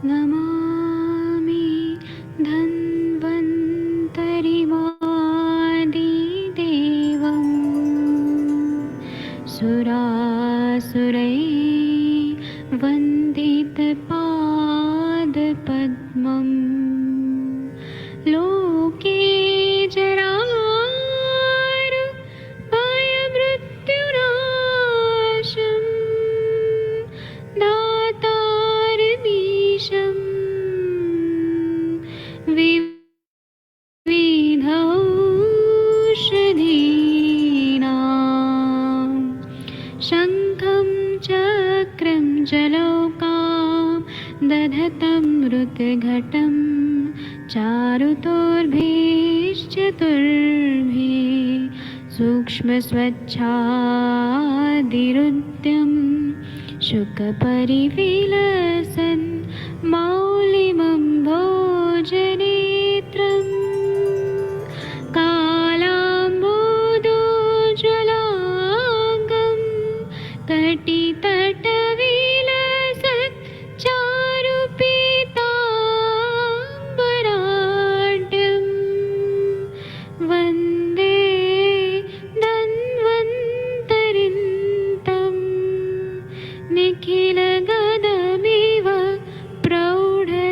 नमामि धन्वन्तरिमादिदेवम् सुरासुरैर्वन्दितपादपद्मम् लोके जरामृत्युनाशम् दातारमीशम् विविधौषधीनां शङ्खं चक्रं जलौकां दधतं मृतघटं चारुतोर्भिश्चतुर्भिः सूक्ष्मस्वच्छादिरुद्यं शुकपरिविलसन् मौलिमं भोजनेत्रम् कालाम्बोदोज्ज्वलाङ्गं कटितटविलसत् चारुपीताम्बराढ्यं वन्दे धन्वन्तरिन्तं निखिलगदमिव प्रौढदावाग्निनीलम्।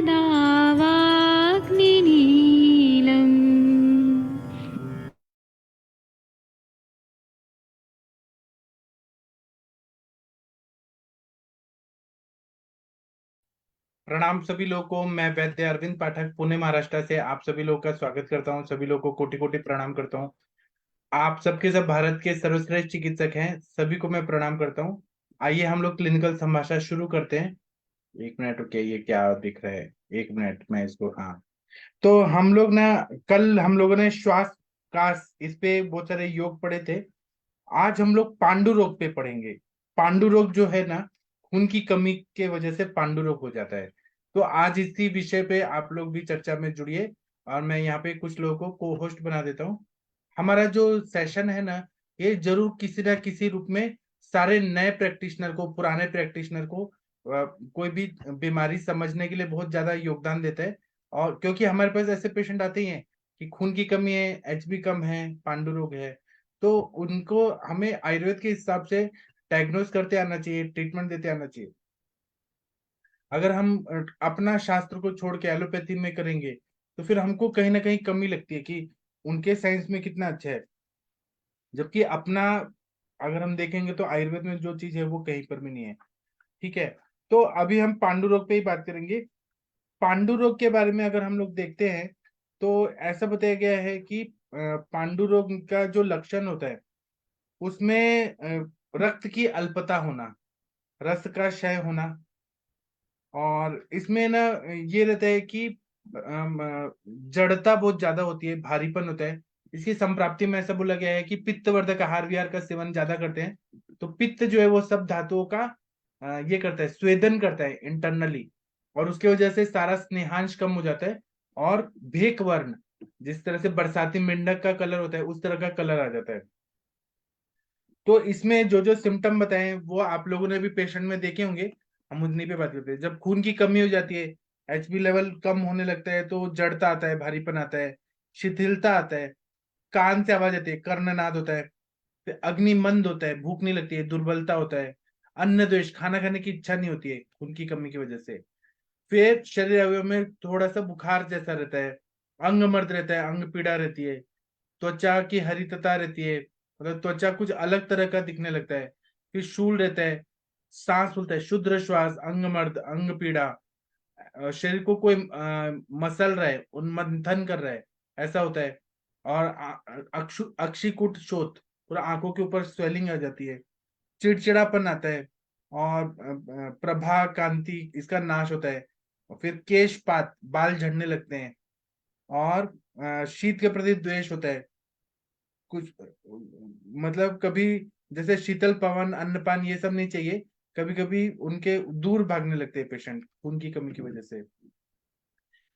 प्रणाम सभी लोगों को। मैं वैद्य अरविंद पाठक पुणे महाराष्ट्र से आप सभी लोगों का स्वागत करता हूं। सभी लोगों को कोटि कोटि प्रणाम करता हूं। आप सबके सब भारत के सर्वश्रेष्ठ चिकित्सक हैं, सभी को मैं प्रणाम करता हूं। आइए हम लोग क्लिनिकल संभाषण शुरू करते हैं। एक मिनट रुकिए, ये क्या दिख रहा है? एक मिनट, मैं इसको, हाँ। तो हम लोग ना, कल हम लोगों ने श्वास का इस पे बहुत सारे योग पढ़े थे। आज हम लोग पांडु रोग पे पढ़ेंगे। पांडु रोग जो है ना, खून की कमी के वजह से पांडु रोग हो जाता है। तो आज इसी विषय पे आप लोग भी चर्चा में जुड़िए, और मैं यहाँ पे कुछ लोगों को को होस्ट बना देता हूँ। हमारा जो सेशन है ना, ये जरूर किसी ना किसी रूप में सारे नए प्रैक्टिशनर को, पुराने प्रैक्टिशनर को कोई भी बीमारी समझने के लिए बहुत ज्यादा योगदान देता है। और क्योंकि हमारे पास ऐसे पेशेंट आते ही हैं कि खून की कमी है, एचबी कम है, पांडु रोग है, तो उनको हमें आयुर्वेद के हिसाब से डायग्नोस करते आना चाहिए, ट्रीटमेंट देते आना चाहिए। अगर हम अपना शास्त्र को छोड़ के एलोपैथी में करेंगे तो फिर हमको कहीं ना कहीं कमी लगती है कि उनके साइंस में कितना अच्छा है, जबकि अपना अगर हम देखेंगे तो आयुर्वेद में जो चीज है वो कहीं पर भी नहीं है। ठीक है। तो अभी हम पांडु रोग पे ही बात करेंगे। पांडु रोग के बारे में अगर हम लोग देखते हैं तो ऐसा बताया गया है कि पांडु रोग का जो लक्षण होता है उसमें रक्त की अल्पता होना, रस का क्षय होना, और इसमें ना ये रहता है कि जड़ता बहुत ज्यादा होती है, भारीपन होता है। इसकी संप्राप्ति में ऐसा बोला गया है कि पित्तवर्धक आहार विहार का सेवन ज्यादा करते हैं तो पित्त जो है वो सब धातुओं का ये करता है, स्वेदन करता है इंटरनली, और उसकी वजह से सारा स्नेहांश कम हो जाता है, और भेक वर्ण, जिस तरह से बरसाती मेंढक का कलर होता है उस तरह का कलर आ जाता है। तो इसमें जो जो सिम्टम बताए हैं वो आप लोगों ने भी पेशेंट में देखे होंगे। हम उन्हीं पे बात करते हैं। जब खून की कमी हो जाती है, एचबी लेवल कम होने लगता है, तो जड़ता आता है, भारीपन आता है, शिथिलता आता है, कान से आवाज आती है, कर्णनाद होता है, फिर अग्निमंद होता है, भूख नहीं लगती है, दुर्बलता होता है, अन्न द्वेष, खाना खाने की इच्छा नहीं होती है खून की कमी की वजह से। फिर शरीर अवयव में थोड़ा सा बुखार जैसा रहता है, अंग मर्द रहता है, अंग पीड़ा रहती है, त्वचा की हरितता रहती है, मतलब त्वचा कुछ अलग तरह का दिखने लगता है, फिर शूल रहता है, सांस फूलता है, शुद्ध श्वास, अंग मर्द, अंग पीड़ा, शरीर को कोई मसल रहा है, उन्मंथन कर रहा है, ऐसा होता है। और अक्षिकुट शोथ, पूरा आंखों के ऊपर स्वेलिंग आ जाती है, चिड़चिड़ापन आता है, और प्रभा कांति इसका नाश होता है, और फिर केशपात, बाल झड़ने लगते हैं, और शीत के प्रति द्वेष होता है। कुछ मतलब कभी जैसे शीतल पवन, अन्नपान, ये सब नहीं चाहिए। कभी कभी उनके दूर भागने लगते हैं पेशेंट खून की कमी की वजह से।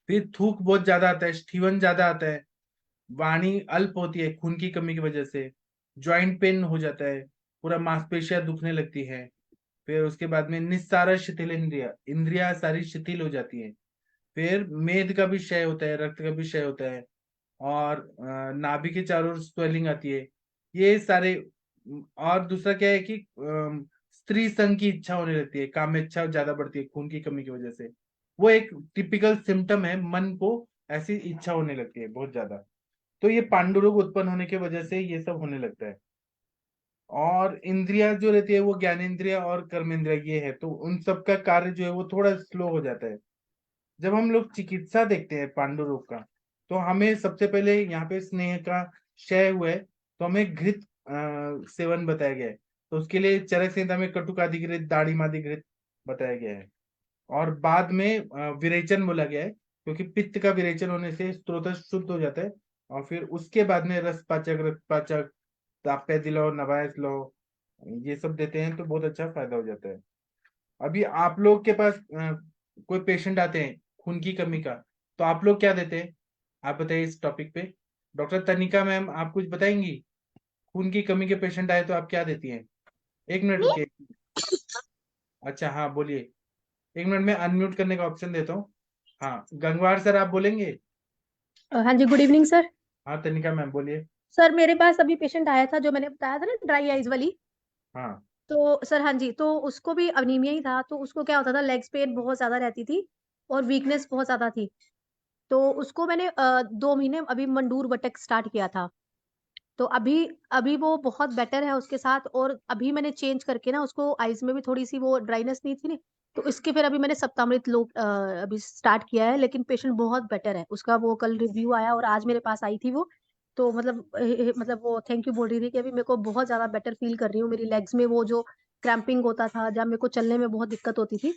फिर थूक बहुत ज्यादा आता है, स्थीवन ज्यादा आता है, वाणी अल्प होती है खून की कमी की वजह से, ज्वाइंट पेन हो जाता है, पूरा मांसपेशियां दुखने लगती है। फिर उसके बाद में निस्सार शिथिल इंद्रिया, इंद्रिया सारी शिथिल हो जाती है। फिर मेद का भी क्षय होता है, रक्त का भी क्षय होता है, और नाभि के चारों ओर स्वेलिंग आती है। ये सारे और दूसरा क्या है कि स्त्री संग की इच्छा होने लगती है, काम में इच्छा ज्यादा बढ़ती है खून की कमी की वजह से। वो एक टिपिकल सिम्टम है, मन को ऐसी इच्छा होने लगती है बहुत ज्यादा। तो ये पांडुरोग उत्पन्न होने की वजह से ये सब होने लगता है। और इंद्रिया जो रहती है वो ज्ञानेंद्रिया और कर्मेंद्रिया ये है, तो उन सब का कार्य जो है वो थोड़ा स्लो हो जाता है। जब हम लोग चिकित्सा देखते हैं पांडु रोग का, तो हमें सबसे पहले यहाँ पे स्नेह का क्षय हुआ है, तो हमें घृत सेवन बताया गया है। तो उसके लिए चरक संहिता में कटुकादि घृत, दाड़ीमादि घृत बताया गया है। और बाद में विरेचन बोला गया है, क्योंकि पित्त का विरेचन होने से स्त्रोत शुद्ध हो जाता है। और फिर उसके बाद में रस पाचक, रक्त पाचक, ताप्य दिलाओ, नवायस लो, ये सब देते हैं तो बहुत अच्छा फायदा हो जाता है। अभी आप लोग के पास कोई पेशेंट आते हैं खून की कमी का, तो आप लोग क्या देते हैं? आप बताइए इस टॉपिक पे। डॉक्टर तनिका मैम, आप कुछ बताएंगी? खून की कमी के पेशेंट आए तो आप क्या देती हैं? एक मिनट रुकिए। अच्छा हाँ बोलिए। एक मिनट में अनम्यूट करने का ऑप्शन देता हूँ। हाँ गंगवार सर, आप बोलेंगे? हाँ जी, गुड इवनिंग सर। हाँ तनिका मैम बोलिए। सर मेरे पास अभी पेशेंट आया था जो मैंने बताया था ना, ड्राई आइज वाली। हाँ तो सर हाँ जी, तो उसको भी अनीमिया ही था। तो उसको क्या होता था, लेग्स पेन बहुत ज्यादा रहती थी और वीकनेस बहुत ज्यादा थी। तो उसको मैंने 2 महीने अभी मंडूर बटक स्टार्ट किया था। तो अभी अभी वो बहुत बेटर है उसके साथ। और अभी मैंने चेंज करके ना उसको, आइज में भी थोड़ी सी वो ड्राइनेस नहीं थी ना, तो इसके फिर अभी मैंने सप्तामृत लोग अभी स्टार्ट किया है। लेकिन पेशेंट बहुत बेटर है उसका। वो कल रिव्यू आया और आज मेरे पास आई थी वो। तो मतलब वो थैंक यू बोल रही थी कि अभी मेरे को बहुत ज्यादा बेटर फील कर रही हूँ। मेरी लेग्स में वो जो क्रैम्पिंग होता था, जब मेरे को चलने में बहुत दिक्कत होती थी,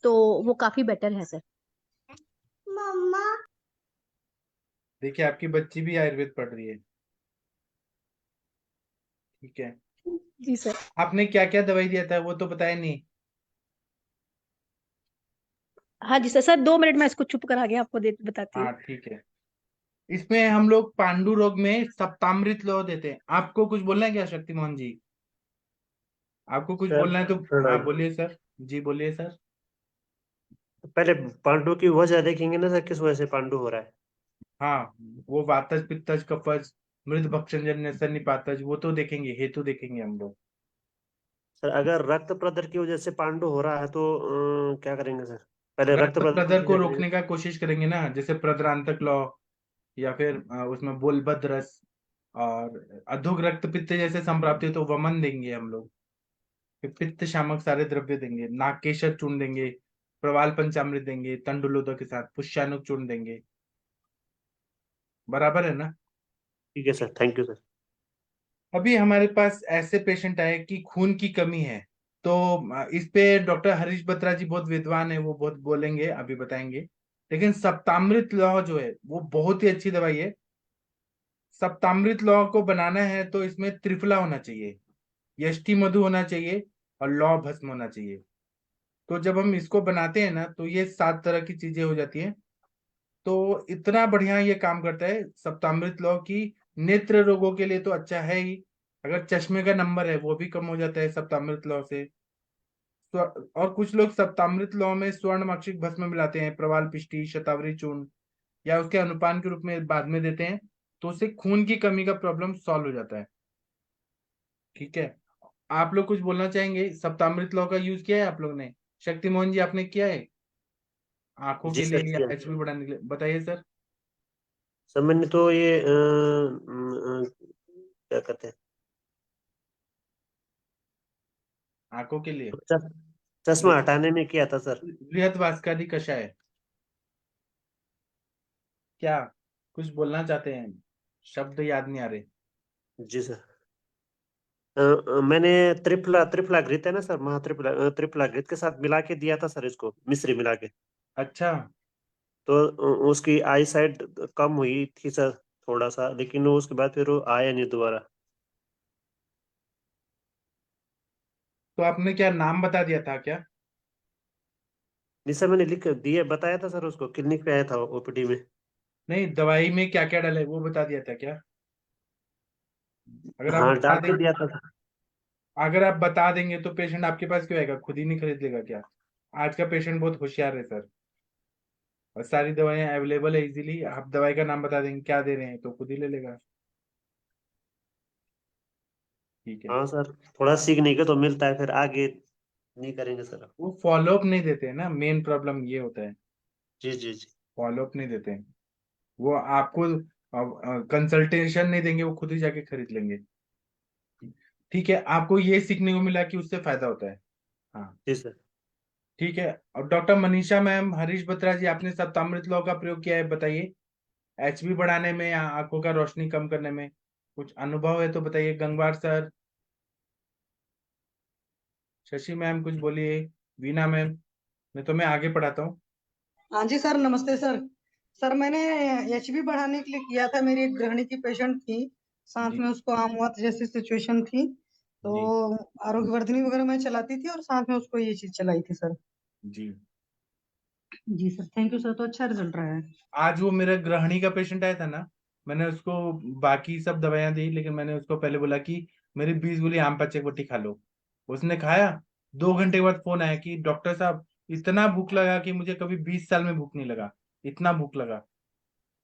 तो वो काफी बेटर है सर। मम्मा। देखिए, आपकी बच्ची भी आयुर्वेद पढ़ रही है। ठीक है। जी सर। आपने क्या क्या दवाई दिया था वो तो बताया नहीं। हाँ जी सर। सर 2 मिनट में इसको चुप करा के आपको बताती हूँ। हाँ ठीक है। इसमें हम लोग पांडु रोग में सप्तामृत लौ देते हैं। आपको कुछ बोलना है क्या शक्ति मोहन जी? आपको कुछ सर बोलना है तो हाँ प्रणाम। बोलिए सर। जी बोलिए सर। पहले पांडु की वजह देखेंगे ना सर, किस वजह से पांडु हो रहा है। हाँ, वो वातज पित्तज कफज मृद भक्षण सन्निपातज वो तो देखेंगे, हेतु देखेंगे हम लोग। सर अगर रक्त प्रदर की वजह से पांडु हो रहा है तो क्या करेंगे सर? पहले रक्त रक्त प्रदर प्रदर की को देखेंगे। रोकने का कोशिश करेंगे ना, जैसे प्रद्रांतक लौ, या फिर उसमें बोलबद्ध रस, और अधोग रक्त पित्त जैसे संप्राप्ति तो वमन देंगे हम लोग। फिर पित्त शामक सारे द्रव्य देंगे, नागकेशर चूर्ण देंगे, प्रवाल पंचामृत देंगे तंडुलोदक के साथ, पुष्यानुक चूर्ण देंगे। बराबर है ना? ठीक है सर, थैंक यू सर। अभी हमारे पास ऐसे पेशेंट आए कि खून की कमी है, तो इस पे डॉक्टर हरीश बत्रा जी बहुत विद्वान है, वो बहुत बोलेंगे, अभी बताएंगे। लेकिन सप्तामृत लौह जो है वो बहुत ही अच्छी दवाई है। सप्तामृत लौह को बनाना है तो इसमें त्रिफला होना चाहिए, यष्टि मधु होना चाहिए, और लौह भस्म होना चाहिए। तो जब हम इसको बनाते हैं ना तो ये 7 तरह की चीजें हो जाती हैं। तो इतना बढ़िया ये काम करता है सप्तामृत लौ की। नेत्र रोगों के लिए तो अच्छा है ही। अगर चश्मे का नंबर है वो भी कम हो जाता है सप्तामृत लौ से। और कुछ लोग सप्तामृत लौ में स्वर्ण माक्षिक भस्म मिलाते हैं, प्रवाल पिष्टी, शतावरी चूर्ण, या उसके अनुपान के रूप में बाद में देते हैं। तो उससे खून की कमी का प्रॉब्लम सॉल्व हो जाता है। ठीक है। आप लोग कुछ बोलना चाहेंगे? सप्तामृत लौ का यूज किया है आप लोग ने? शक्ति मोहन जी आपने किया है आंखों जी के सर लिए या किया। एचबी बढ़ाने के लिए? बताइए सर। सर मैंने तो ये क्या कहते हैं, आंखों के लिए चश्मा हटाने में किया था सर। बृहत वास्कादि कषाय। क्या कुछ बोलना चाहते हैं? शब्द याद नहीं आ रहे। जी सर। मैंने त्रिफला त्रिफला घृत है ना सर, त्रिफला घृत के साथ मिला के दिया था सर इसको, मिश्री मिला के। अच्छा, तो उसकी आई साइड कम हुई थी सर थोड़ा सा, लेकिन वो उसके बाद फिर वो आया नहीं दोबारा। तो आपने क्या नाम बता दिया था क्या? नहीं सर, मैंने लिख दिया, बताया था सर उसको, क्लिनिक पे आया था ओपीडी में। नहीं, दवाई में क्या क्या डाले वो बता दिया था क्या? अगर आप हाँ बता डाल के दें। दिया था। अगर आप बता देंगे तो पेशेंट आपके पास क्यों आएगा, खुद ही नहीं खरीद लेगा क्या? आज का पेशेंट बहुत होशियार है सर, और सारी दवाइयाँ अवेलेबल है इजीली। आप दवाई का नाम बता देंगे क्या दे रहे हैं तो खुद ही ले लेगा। ठीक है। हाँ सर, थोड़ा सीखने को तो मिलता है, फिर आगे नहीं करेंगे सर। वो फॉलोअप नहीं देते हैं ना, मेन प्रॉब्लम ये होता है, जी जी जी। फॉलोअप नहीं देते हैं। वो आपको कंसल्टेशन नहीं देंगे, वो खुद ही जाके खरीद लेंगे। ठीक है, आपको ये सीखने को मिला कि उससे फायदा होता है। हाँ जी सर। ठीक है। और डॉक्टर मनीषा मैम, हरीश बत्रा जी, आपने सप्तामृत लॉ का प्रयोग किया है, बताइए। एचबी बढ़ाने में या आंखों का रोशनी कम करने में कुछ अनुभव है तो बताइए। गंगवार सर, शशि मैम कुछ बोलिए। वीना मैम, नहीं तो मैं आगे पढ़ाता हूँ। हाँ जी सर, नमस्ते सर। सर मैंने एचबी बढ़ाने के लिए किया था, मेरी एक गृहिणी की पेशेंट थी, साथ जी में उसको आमवात जैसी सिचुएशन थी, तो जी आरोग्य वर्धिनी वगैरह मैं चलाती थी और साथ में उसको ये चीज चलाई थी सर। जी। जी सर, थैंक यू सर, तो अच्छा रिजल्ट रहा है। आज वो मेरा गृहिणी का पेशेंट आया था ना, मैंने उसको बाकी सब दवाइयां दी, लेकिन मैंने उसको पहले बोला कि मेरी 20 गोली आम पाचक बट्टी खा लो। उसने खाया, 2 घंटे के बाद फोन आया कि डॉक्टर साहब इतना भूख लगा कि मुझे कभी 20 साल में भूख नहीं लगा, इतना भूख लगा।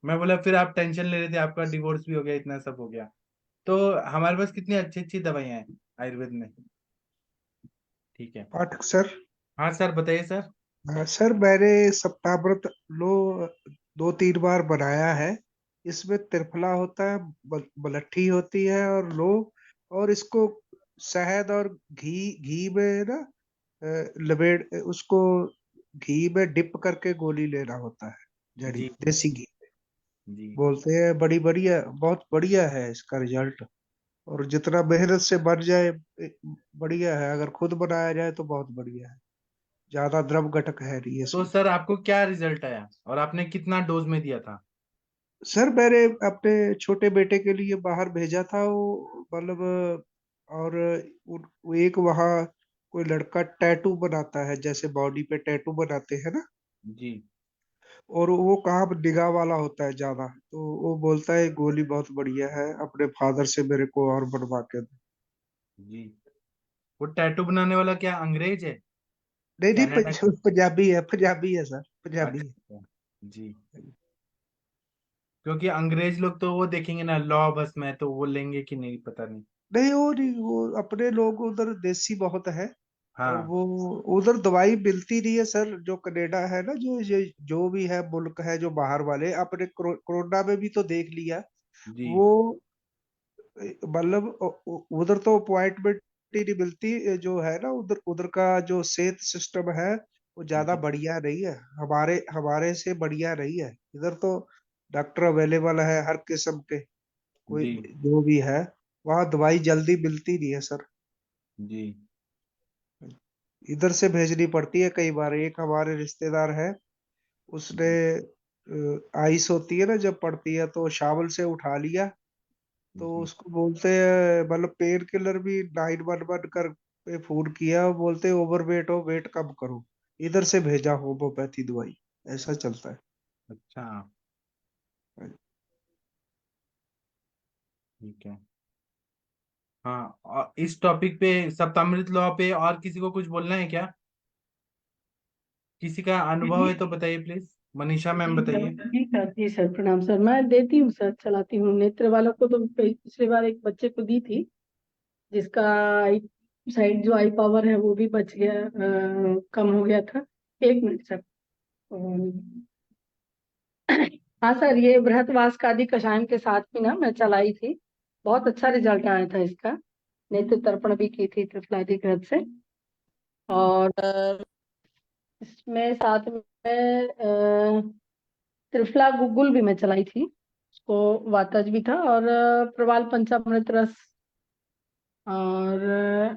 मैं बोला फिर आप टेंशन ले रहे थे, आपका डिवोर्स भी हो गया, इतना सब हो गया। तो हमारे पास कितनी अच्छी अच्छी दवाइयां हैं आयुर्वेद में। ठीक है। पाठक सर। हाँ सर, बताइए सर। सर मैंने सप्ताव्रत लो 2-3 बार बनाया है। इसमें त्रिफला होता है, बलट्ठी होती है और लो, और इसको शहद और घी घी में ना लपेट उसको घी में डिप करके गोली लेना होता है, जड़ी जी देसी घी। जी। बोलते हैं बड़ी बढ़िया, बहुत बढ़िया है इसका रिजल्ट। और जितना मेहनत से बन जाए बढ़िया है, अगर खुद बनाया जाए तो बहुत बढ़िया है। ज्यादा द्रव घटक है नहीं तो इसमें। सर आपको क्या रिजल्ट आया और आपने कितना डोज में दिया था? सर मैंने अपने छोटे बेटे के लिए बाहर भेजा था, वो मतलब और वो एक वहाँ कोई लड़का टैटू बनाता है, जैसे बॉडी पे टैटू बनाते हैं ना, जी और वो कहाँ पर निगाह वाला होता है ज्यादा, तो वो बोलता है गोली बहुत बढ़िया है, अपने फादर से मेरे को और बनवा के दो। जी। वो टैटू बनाने वाला क्या अंग्रेज है, नहीं नहीं, कनाडा का? पंजाबी है, पंजाबी है सर, पंजाबी है। अच्छा। जी। क्योंकि अंग्रेज लोग तो वो देखेंगे ना लॉ बस में, तो वो लेंगे कि नहीं पता नहीं। नहीं वो नहीं, वो अपने लोग उधर देसी बहुत है। और हाँ। वो उधर दवाई मिलती नहीं है सर, जो कनाडा है ना, जो भी है मुल्क है, जो बाहर वाले अपने कोरोना में भी तो देख लिया। जी वो मतलब उधर तो अपॉइंटमेंट ही नहीं मिलती, जो है ना उधर, उधर का जो सेहत सिस्टम है वो ज्यादा जी बढ़िया नहीं है, हमारे हमारे से बढ़िया नहीं है। इधर तो डॉक्टर अवेलेबल है हर किस्म के, कोई जी जो भी है। वहाँ दवाई जल्दी मिलती नहीं है सर, जी इधर से भेजनी पड़ती है कई बार। एक हमारे रिश्तेदार है, उसने जी आइस होती है ना जब पड़ती है, तो शावल से उठा लिया, तो जी। उसको बोलते हैं, मतलब पेन किलर भी 911 कर पे फोन किया, वो बोलते हैं ओवरवेट हो, वेट कम करो, इधर से भेजा होम्योपैथी दवाई। ऐसा चलता है। अच्छा। ठीक है। हाँ, और इस टॉपिक पे सप्तामृत लॉ पे और किसी को कुछ बोलना है क्या? किसी का अनुभव है तो बताइए प्लीज। मनीषा मैम जी सर, बताइए। जी सर, जी सर, प्रणाम सर। मैं देती हूँ सर, चलाती हूँ। नेत्र वालों को तो पिछली बार एक बच्चे को दी थी, जिसका एक साइड जो आई पावर है वो भी बच गया, कम हो गया था। 1 मिनट सर। हाँ सर, ये बृहतवास का आदि कषायम के साथ भी ना मैं चलाई थी, बहुत अच्छा रिजल्ट आया था इसका। नेत्र तर्पण भी की थी त्रिफलादी घृत से। और इसमें साथ में त्रिफला गुगुल भी मैं चलाई थी, उसको वातज भी था, और प्रवाल पंचामृत रस, और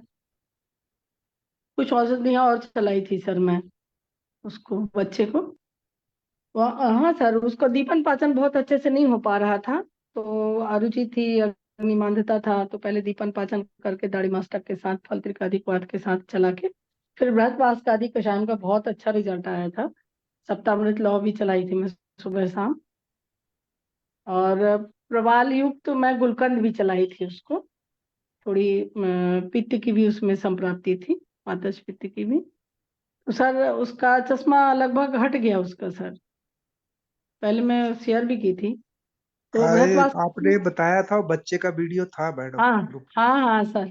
कुछ औषधियाँ और चलाई थी सर मैं उसको, बच्चे को। हाँ सर, उसको दीपन पाचन बहुत अच्छे से नहीं हो पा रहा था, तो अरुचि थी, अग्निमांद्यता था, तो पहले दीपन पाचन करके दाढ़ी मास्टक के साथ फल त्रिकादिक्वाथ के साथ चला के फिर बृहतवास का आदि कषायम का बहुत अच्छा रिजल्ट आया था। सप्तामृत लौ भी चलाई थी मैं सुबह शाम। और प्रवाल युक्त मैं गुलकंद भी चलाई थी उसको। थोड़ी पित्त की भी उसमें संप्राप्ति थी, वातज पित्त की भी। तो सर उसका चश्मा लगभग हट गया उसका सर, पहले मैं शेयर भी की थी। तो भरतवास आपने बताया था, बच्चे का वीडियो था मैडम हाँ ग्रुप। हाँ सर।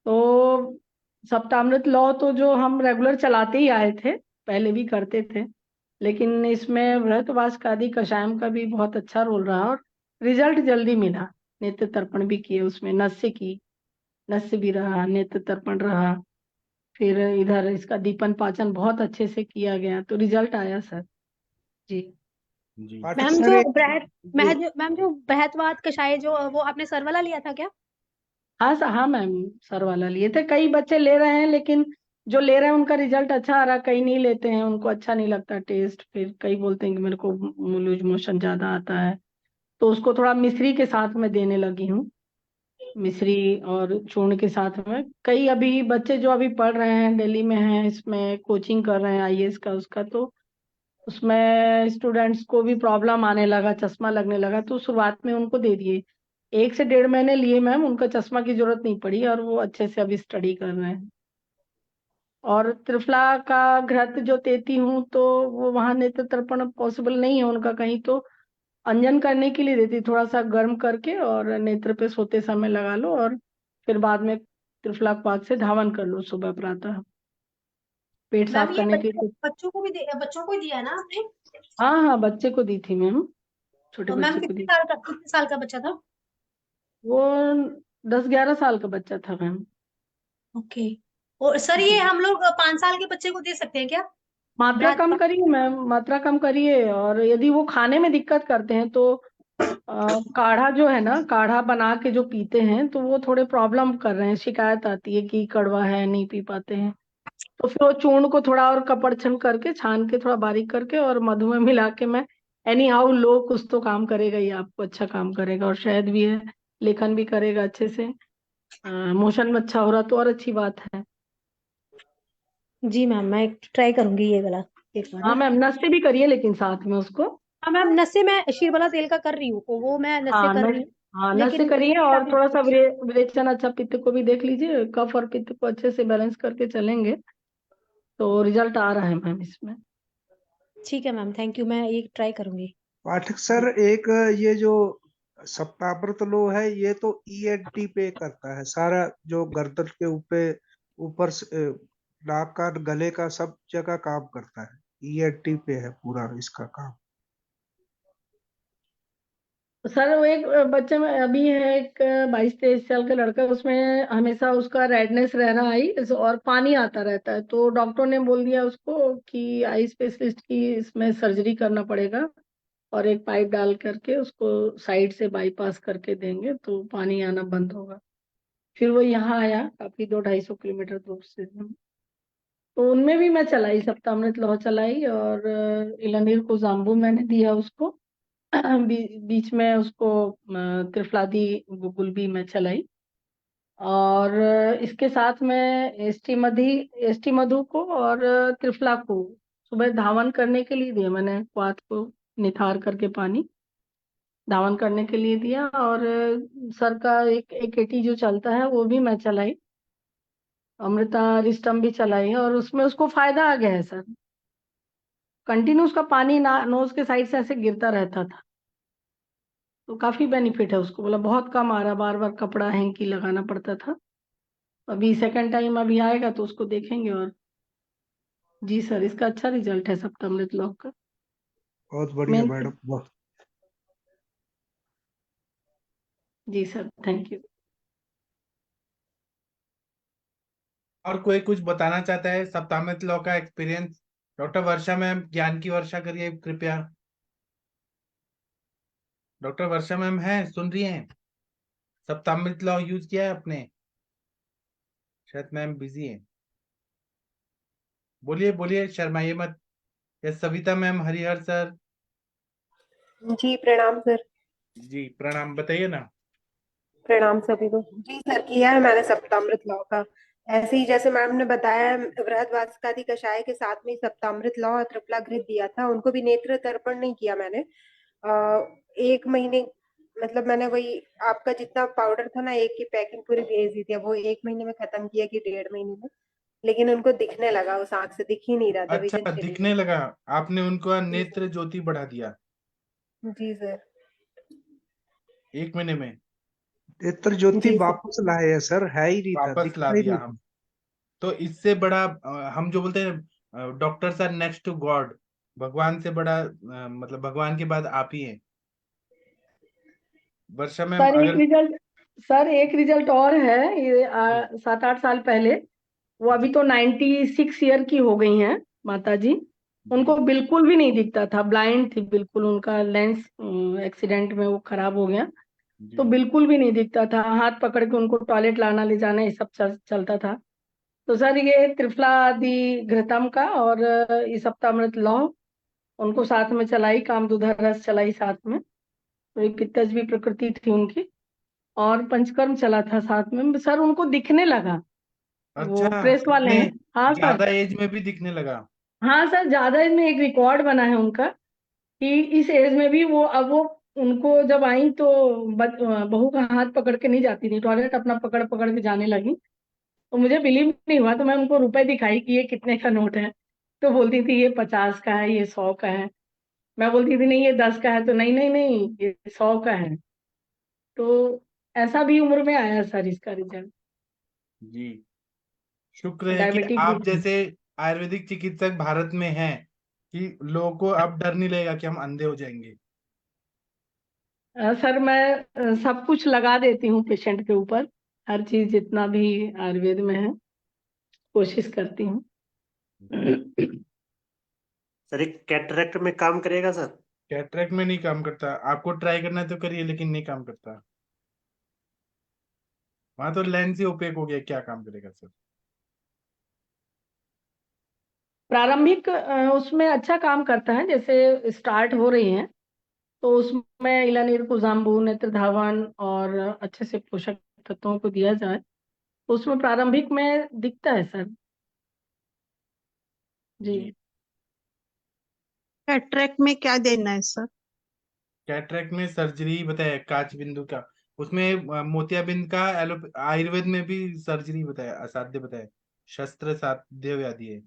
तो सप्तामृत लौ तो जो हम रेगुलर चलाते ही आए थे, पहले भी करते थे, लेकिन इसमें भरतवासकादि कषायम का भी बहुत अच्छा रोल रहा और रिजल्ट जल्दी मिला। नेत्र तर्पण भी किए उसमें, नस्य भी रहा, नेत्र तर्पण रहा, फिर इधर इसका दीपन पाचन बहुत अच्छे से किया गया, तो रिजल्ट आया सर जी। जी पाठक मैम सर जो ये मैम जो बृहतवात कषाय जो वो आपने सर वाला लिया था क्या? हाँ सर, हाँ मैम, सर वाला लिए थे। कई बच्चे ले रहे हैं, लेकिन जो ले रहे हैं उनका रिजल्ट अच्छा आ रहा, कई नहीं लेते हैं, उनको अच्छा नहीं लगता टेस्ट, फिर कई बोलते हैं कि मेरे को लूज मोशन ज्यादा आता है, तो उसको थोड़ा मिश्री के साथ में देने लगी हूँ, मिश्री और चूर्ण के साथ में। कई अभी बच्चे जो अभी पढ़ रहे हैं, दिल्ली में हैं, इसमें कोचिंग कर रहे हैं आईएएस का उसका, तो उसमें स्टूडेंट्स को भी प्रॉब्लम आने लगा, चश्मा लगने लगा, तो शुरुआत में उनको दे दिए। 1 से 1.5 महीने लिए मैम, उनका चश्मा की जरूरत नहीं पड़ी और वो अच्छे से अभी स्टडी कर रहे हैं। और त्रिफला का घृत जो देती हूँ, तो वो वहां नेत्र तर्पण पॉसिबल नहीं है उनका कहीं, तो अंजन करने के लिए देती, थोड़ा सा गर्म करके और नेत्र पे सोते समय लगा लो, और फिर बाद में त्रिफला पाक से धावन कर लो सुबह प्रातः, पेट मैम साफ ये करने के लिए। बच्चों को ही दिया ना आपने? हाँ हाँ, बच्चे को दी थी मैम, छोटे तो मैम बच्चे को दी। कितने साल का बच्चा था? वो 10-11 साल का बच्चा था मैम। ओके। और सर ये हम लोग 5 साल के बच्चे को दे सकते हैं क्या? मात्रा कम बृहतवात करिए मैम, मात्रा कम करिए, और यदि वो खाने में दिक्कत करते हैं तो काढ़ा जो है ना, काढ़ा बना के जो पीते हैं, तो वो थोड़े प्रॉब्लम कर रहे हैं, शिकायत आती है कि कड़वा है, नहीं पी पाते हैं, तो फिर वो चूर्ण को थोड़ा और कपड़छन करके छान के थोड़ा बारीक करके और मधु में मिला के मैं, एनी हाउ लो कुछ तो काम करेगा, ये आपको अच्छा काम करेगा, और शहद भी है, लेखन भी करेगा अच्छे से, मोशन में अच्छा हो रहा तो और अच्छी बात है। जी मैम, मैं ट्राई करूंगी ये वाला एक बार हाँ ना। मैम, नस से भी करिए लेकिन साथ में उसको। हाँ मैम, नशे मैं शीरबाला तेल का कर रही हूँ, वो मैं नशे हाँ कर नस, रही हूँ, हाँ नस से लेकिन करिए, और थोड़ा सा विरेचन, अच्छा पित्त को भी देख लीजिए, कफ और पित्त को अच्छे से बैलेंस करके चलेंगे तो रिजल्ट आ रहा है मैम इसमें। ठीक है मैम, थैंक यू, मैं ये ट्राई करूंगी। पाठक सर, एक ये जो सप्ताव्रत लो है, ये तो ईएनटी पे करता है सारा, जो गर्दन के ऊपर ऊपर नाक का, गले का, सब जगह काम करता है, ईएनटी पे है पूरा इसका काम। सर वो एक बच्चे में अभी है, एक 22-23 साल का लड़का, उसमें हमेशा उसका रेडनेस रह रहा है और पानी आता रहता है, तो डॉक्टर ने बोल दिया उसको कि आई स्पेशलिस्ट की इसमें सर्जरी करना पड़ेगा, और एक पाइप डाल करके उसको साइड से बाईपास करके देंगे तो पानी आना बंद होगा। फिर वो यहाँ आया, काफी 200-250 किलोमीटर दूर से। तो उनमें भी मैं चलाई, सप्तामृत लौ चलाई, और इलानीर को जाम्बू मैंने दिया उसको, बीच में उसको त्रिफलादी गुगुल भी मैं चलाई, और इसके साथ में एसटी मधु को और त्रिफला को सुबह धावन करने के लिए दिया मैंने, क्वाथ को निथार करके पानी धावन करने के लिए दिया, और सर का एक एटी जो चलता है वो भी मैं चलाई, अमृता रिस्टम भी चलाई, और उसमें उसको फायदा आ गया है सर, कंटिन्यू उसका पानी नोज के साइड से ऐसे गिरता रहता था, तो काफी बेनिफिट है उसको, बोला बहुत कम आ रहा, बार बार कपड़ा हैंकी लगाना पड़ता था। अभी सेकंड टाइम अभी आएगा तो उसको देखेंगे, और जी सर, इसका अच्छा रिजल्ट है सप्तामृत लौ का। बहुत बढ़िया मेन, मैडम, बहुत। जी सर, थैंक यू। और कोई कुछ बताना चाहता है सप्तामृत लॉ का एक्सपीरियंस? डॉक्टर वर्षा मैम, ज्ञान की वर्षा करिए कृपया। डॉक्टर वर्षा मैम है, सुन रही हैं? सप्तामृत लॉ यूज किया है आपने? शायद मैम बिजी है। बोलिए बोलिए, शर्माइए मत। या सविता मैम, हरिहर सर। जी प्रणाम सर। जी प्रणाम, बताइए ना। प्रणाम सभी को। जी सर, किया है मैंने सप्तामृत लौ का, ऐसे ही जैसे मैम ने बताया, बृहदवासकादि कषाय के साथ में सप्तामृत लौ और त्रिफला घृत दिया था, उनको भी नेत्र तर्पण नहीं किया मैंने। 1 महीने मतलब मैंने वही आपका जितना पाउडर था ना, एक की पैकिंग पूरी भेज दी थी। अब वो 1 महीने में खत्म किया कि 1.5 महीने में, लेकिन उनको दिखने लगा, उस आंख से दिख ही नहीं रहा था, विजन अच्छा, चली दिखने गई। लगा। आपने उनका जी सर। नेत्र ज्योति बढ़ा दिया जी सर। 1 महीने में, नेत्र ज्योति जी सर। वापस लाए हैं सर, है ही नहीं था, वापस ला दिखता ही दिया नहीं था। हम। तो इससे बड़ा हम जो बोलते हैं doctors are next to God, भगवान से बड़ा मतलब भगवान के बाद आप ही हैं वर्षा मैम। सर एक अगर रिजल्ट सर एक रिजल्ट और है, ये जी 7-8 साल पहले, वो जी अभी तो 96 ईयर की हो गई हैं माता जी। जी उनको बिल्कुल भी नहीं दिखता था, ब्लाइंड थी बिल्कुल, उनका लेंस एक्सीडेंट में वो खराब हो गया, तो जी बिल्कुल भी नहीं दिखता था। हाथ पकड़ के उनको टॉयलेट लाना ले जाना ये सब चलता था। तो सर ये त्रिफलादि घृतम का और ये सप्तामृत लौह, उनको साथ में चलाई, कामदूधा रस चलाई साथ में, तो एक पित्तज भी प्रकृति थी उनकी, और पंचकर्म चला था साथ में सर, उनको दिखने लगा। वो अच्छा, प्रेस वाले इतने हैं। हाँ सर। ज्यादा एज में भी दिखने लगा। हाँ सर, ज्यादा एज में एक रिकॉर्ड बना है उनका, कि इस एज में भी वो, अब वो उनको जब आई तो बहू का हाथ पकड़ के नहीं जाती थी टॉयलेट, अपना पकड़ पकड़ के जाने लगी। तो मुझे बिलीव नहीं हुआ, तो मैं उनको रुपए दिखाई कि ये कितने का नोट है, तो बोलती थी ये 50 का है, ये 100 का है। मैं बोलती थी नहीं ये 10 का है, तो नहीं नहीं नहीं ये 100 का है। तो ऐसा भी उम्र में आया सर इसका रिजल्ट। जी, शुक्र है कि डायबिटिक भी आप है। जैसे आयुर्वेदिक चिकित्सक भारत में हैं, कि लोगों को अब डर नहीं लगेगा कि हम अंधे हो जाएंगे। सर मैं सब कुछ लगा देती हूँ पेशेंट के ऊपर, हर चीज जितना भी आयुर्वेद में है कोशिश करती हूँ। सर एक कैटरेक्ट में काम करेगा सर? कैटरेक्ट में नहीं काम करता, आपको ट्राई करना है तो करिए, लेकिन नहीं काम करता। वहां तो लेंस ही ओपेक हो गया, क्या काम करेगा सर। प्रारंभिक उसमें अच्छा काम करता है, जैसे स्टार्ट हो रही है तो उसमें इलानीर कुजाम्बू, नेत्र धावन और अच्छे से पोषक तत्वों को दिया जाए, तो उसमें प्रारंभिक में दिखता है सर। जी। जी, कैटरेक्ट में क्या देना है सर? कैटरेक्ट में सर्जरी बताया, कांच बिंदु का, उसमें मोतियाबिंद का। आयुर्वेद में भी सर्जरी बताया, असाध्य बताया, शस्त्र साध्य व्याधि है।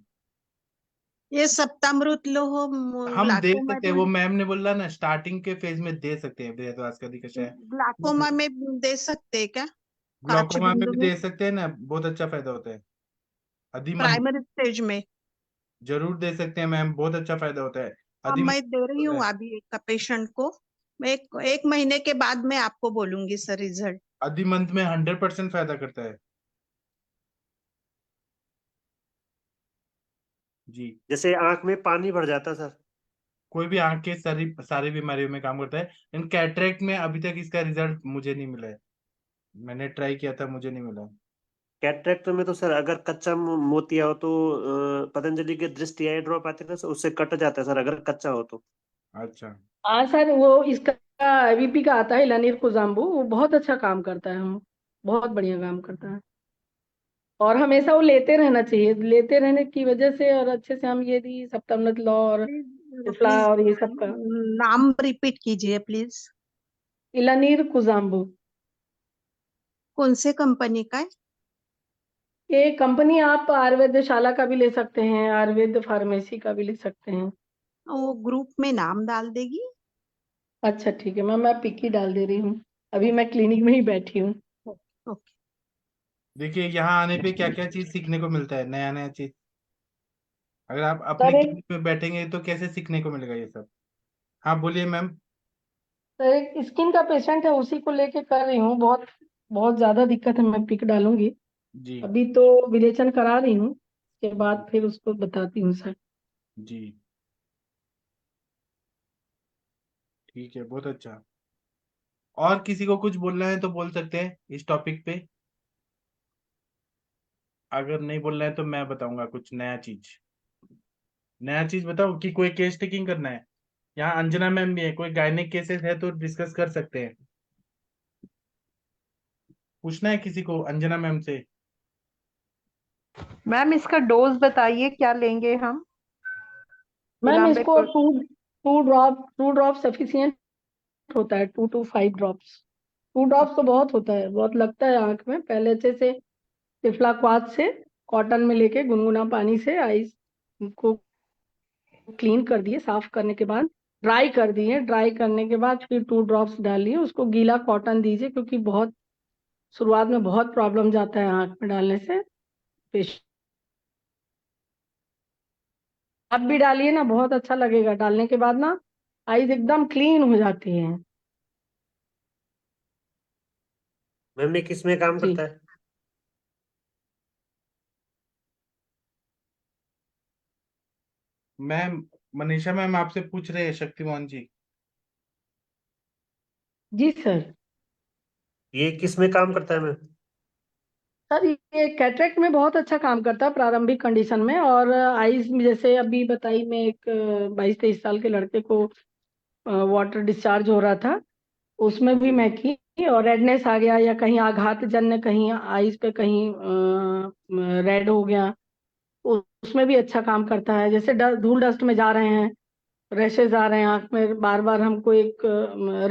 ये सप्तामृत लोह हम दे ग्लाकोमा सकते हैं, वो में, मैम ने बोला ना, स्टार्टिंग के फेज में दे सकते हैं बृहद का कषाय। ग्लाकोमा में दे सकते हैं क्या? काच ग्लूकोमा में बिंदु भी में दे सकते हैं ना, बहुत अच्छा फायदा होता है। अधिमंद प्राइमरी स्टेज में? जरूर दे सकते हैं मैम, बहुत अच्छा फायदा होता है। अब मैं दे रही अधिमंद हूँ है। अभी एक पेशेंट को, मैं एक महीने के बाद मैं आपको बोलूंगी सर रिजल्ट। अधिमंद में 100% फायदा करता है। जी, जैसे आंख में पानी भर जाता है सर? कोई भी आंख के सारी सारी बीमारियों में काम करता है, लेकिन कैटरेक्ट में अभी तक इसका रिजल्ट मुझे नहीं मिला है। मैंने ट्राई किया था, मुझे नहीं मिला। कैटरेक्ट में तो सर अगर कच्चा मोतिया हो तो पतंजलि के दृष्टि आई ड्रॉप आते हैं ना सर, उससे कट जाता है सर अगर कच्चा हो तो। अच्छा, हाँ सर, वो इसका एवीपी का आता है इलानीर कुजाम्बू, वो बहुत अच्छा काम करता है, हम बहुत बढ़िया काम करता है, और हमेशा वो लेते रहना चाहिए, लेते रहने की वजह से और अच्छे से हम ये दी सप्तामृत लौ और प्लीज त्रिफला प्लीज और ये सब का। नाम रिपीट कीजिए प्लीज। इलानीर कुजाम्बू। कौन से कंपनी का है? ये कंपनी आप आयुर्वेदशाला का भी ले सकते हैं, आयुर्वेद फार्मेसी का भी ले सकते हैं। वो ग्रुप में नाम डाल देगी। अच्छा ठीक है मैम, मैं पिक ही डाल दे रही हूँ, अभी मैं क्लिनिक में ही बैठी हूँ। ओके। देखिए यहाँ आने पे क्या क्या चीज सीखने को मिलता है, नया नया चीज। अगर आप अपने सर एक क्लिनिक में बैठेंगे तो कैसे सीखने को मिलेगा ये सब। हाँ बोलिए मैम। सर एक स्किन का पेशेंट है, उसी को लेके कर रही हूँ, बहुत बहुत ज्यादा दिक्कत है, मैं पिक डालूंगी। जी अभी तो विलेचन करा रही हूँ, उसके जी बाद फिर उसको बताती हूँ सर। जी, ठीक है, बहुत अच्छा। और किसी को कुछ बोलना है तो बोल सकते हैं इस टॉपिक पे। अगर नहीं बोलना है तो मैं बताऊंगा कुछ नया चीज। नया चीज बताओ कि कोई केस टेकिंग करना है। यहाँ अंजना मैम भी है, कोई गायनिक केसेस है तो डिस्कस कर सकते हैं। पूछना है किसी को अंजना मैम से। मैम इसका डोज बताइए, क्या लेंगे हम? मैम इलाम्बे इसको को। 2 ड्रॉप सफिशियंट होता है 2 to 5 ड्रॉप्स। 2 ड्रॉप्स तो बहुत होता है, बहुत लगता है आंख में। पहले अच्छे से तिफलाक्वाथ से कॉटन में लेके गुनगुना पानी से आईज को क्लीन कर दिए, साफ करने के बाद ड्राई कर दिए। ड्राई करने के बाद फिर 2 ड्रॉप्स डालिए, उसको गीला कॉटन दीजिए, क्योंकि बहुत शुरुआत में बहुत प्रॉब्लम जाता है आंख में डालने से। आप भी डालिए ना, बहुत अच्छा लगेगा। डालने के बाद ना आईज एकदम क्लीन हो जाती है। मैम ये किस में काम जी करता है? मैम, मनीषा मैम आपसे पूछ रहे हैं शक्तिमान जी। जी सर। ये किस में काम करता है मैम? सर ये कैटरेक्ट में बहुत अच्छा काम करता है प्रारंभिक कंडीशन में। और आईज में जैसे अभी बताई, मैं एक 22-23 साल के लड़के को वाटर डिस्चार्ज हो रहा था, उसमें भी मैं की। और रेडनेस आ गया या कहीं आघात जन्य कहीं आईज पे कहीं रेड हो गया, उसमें भी अच्छा काम करता है। जैसे धूल डस्ट में जा रहे हैं, रैशेज आ रहे हैं आंख में, बार बार हमको एक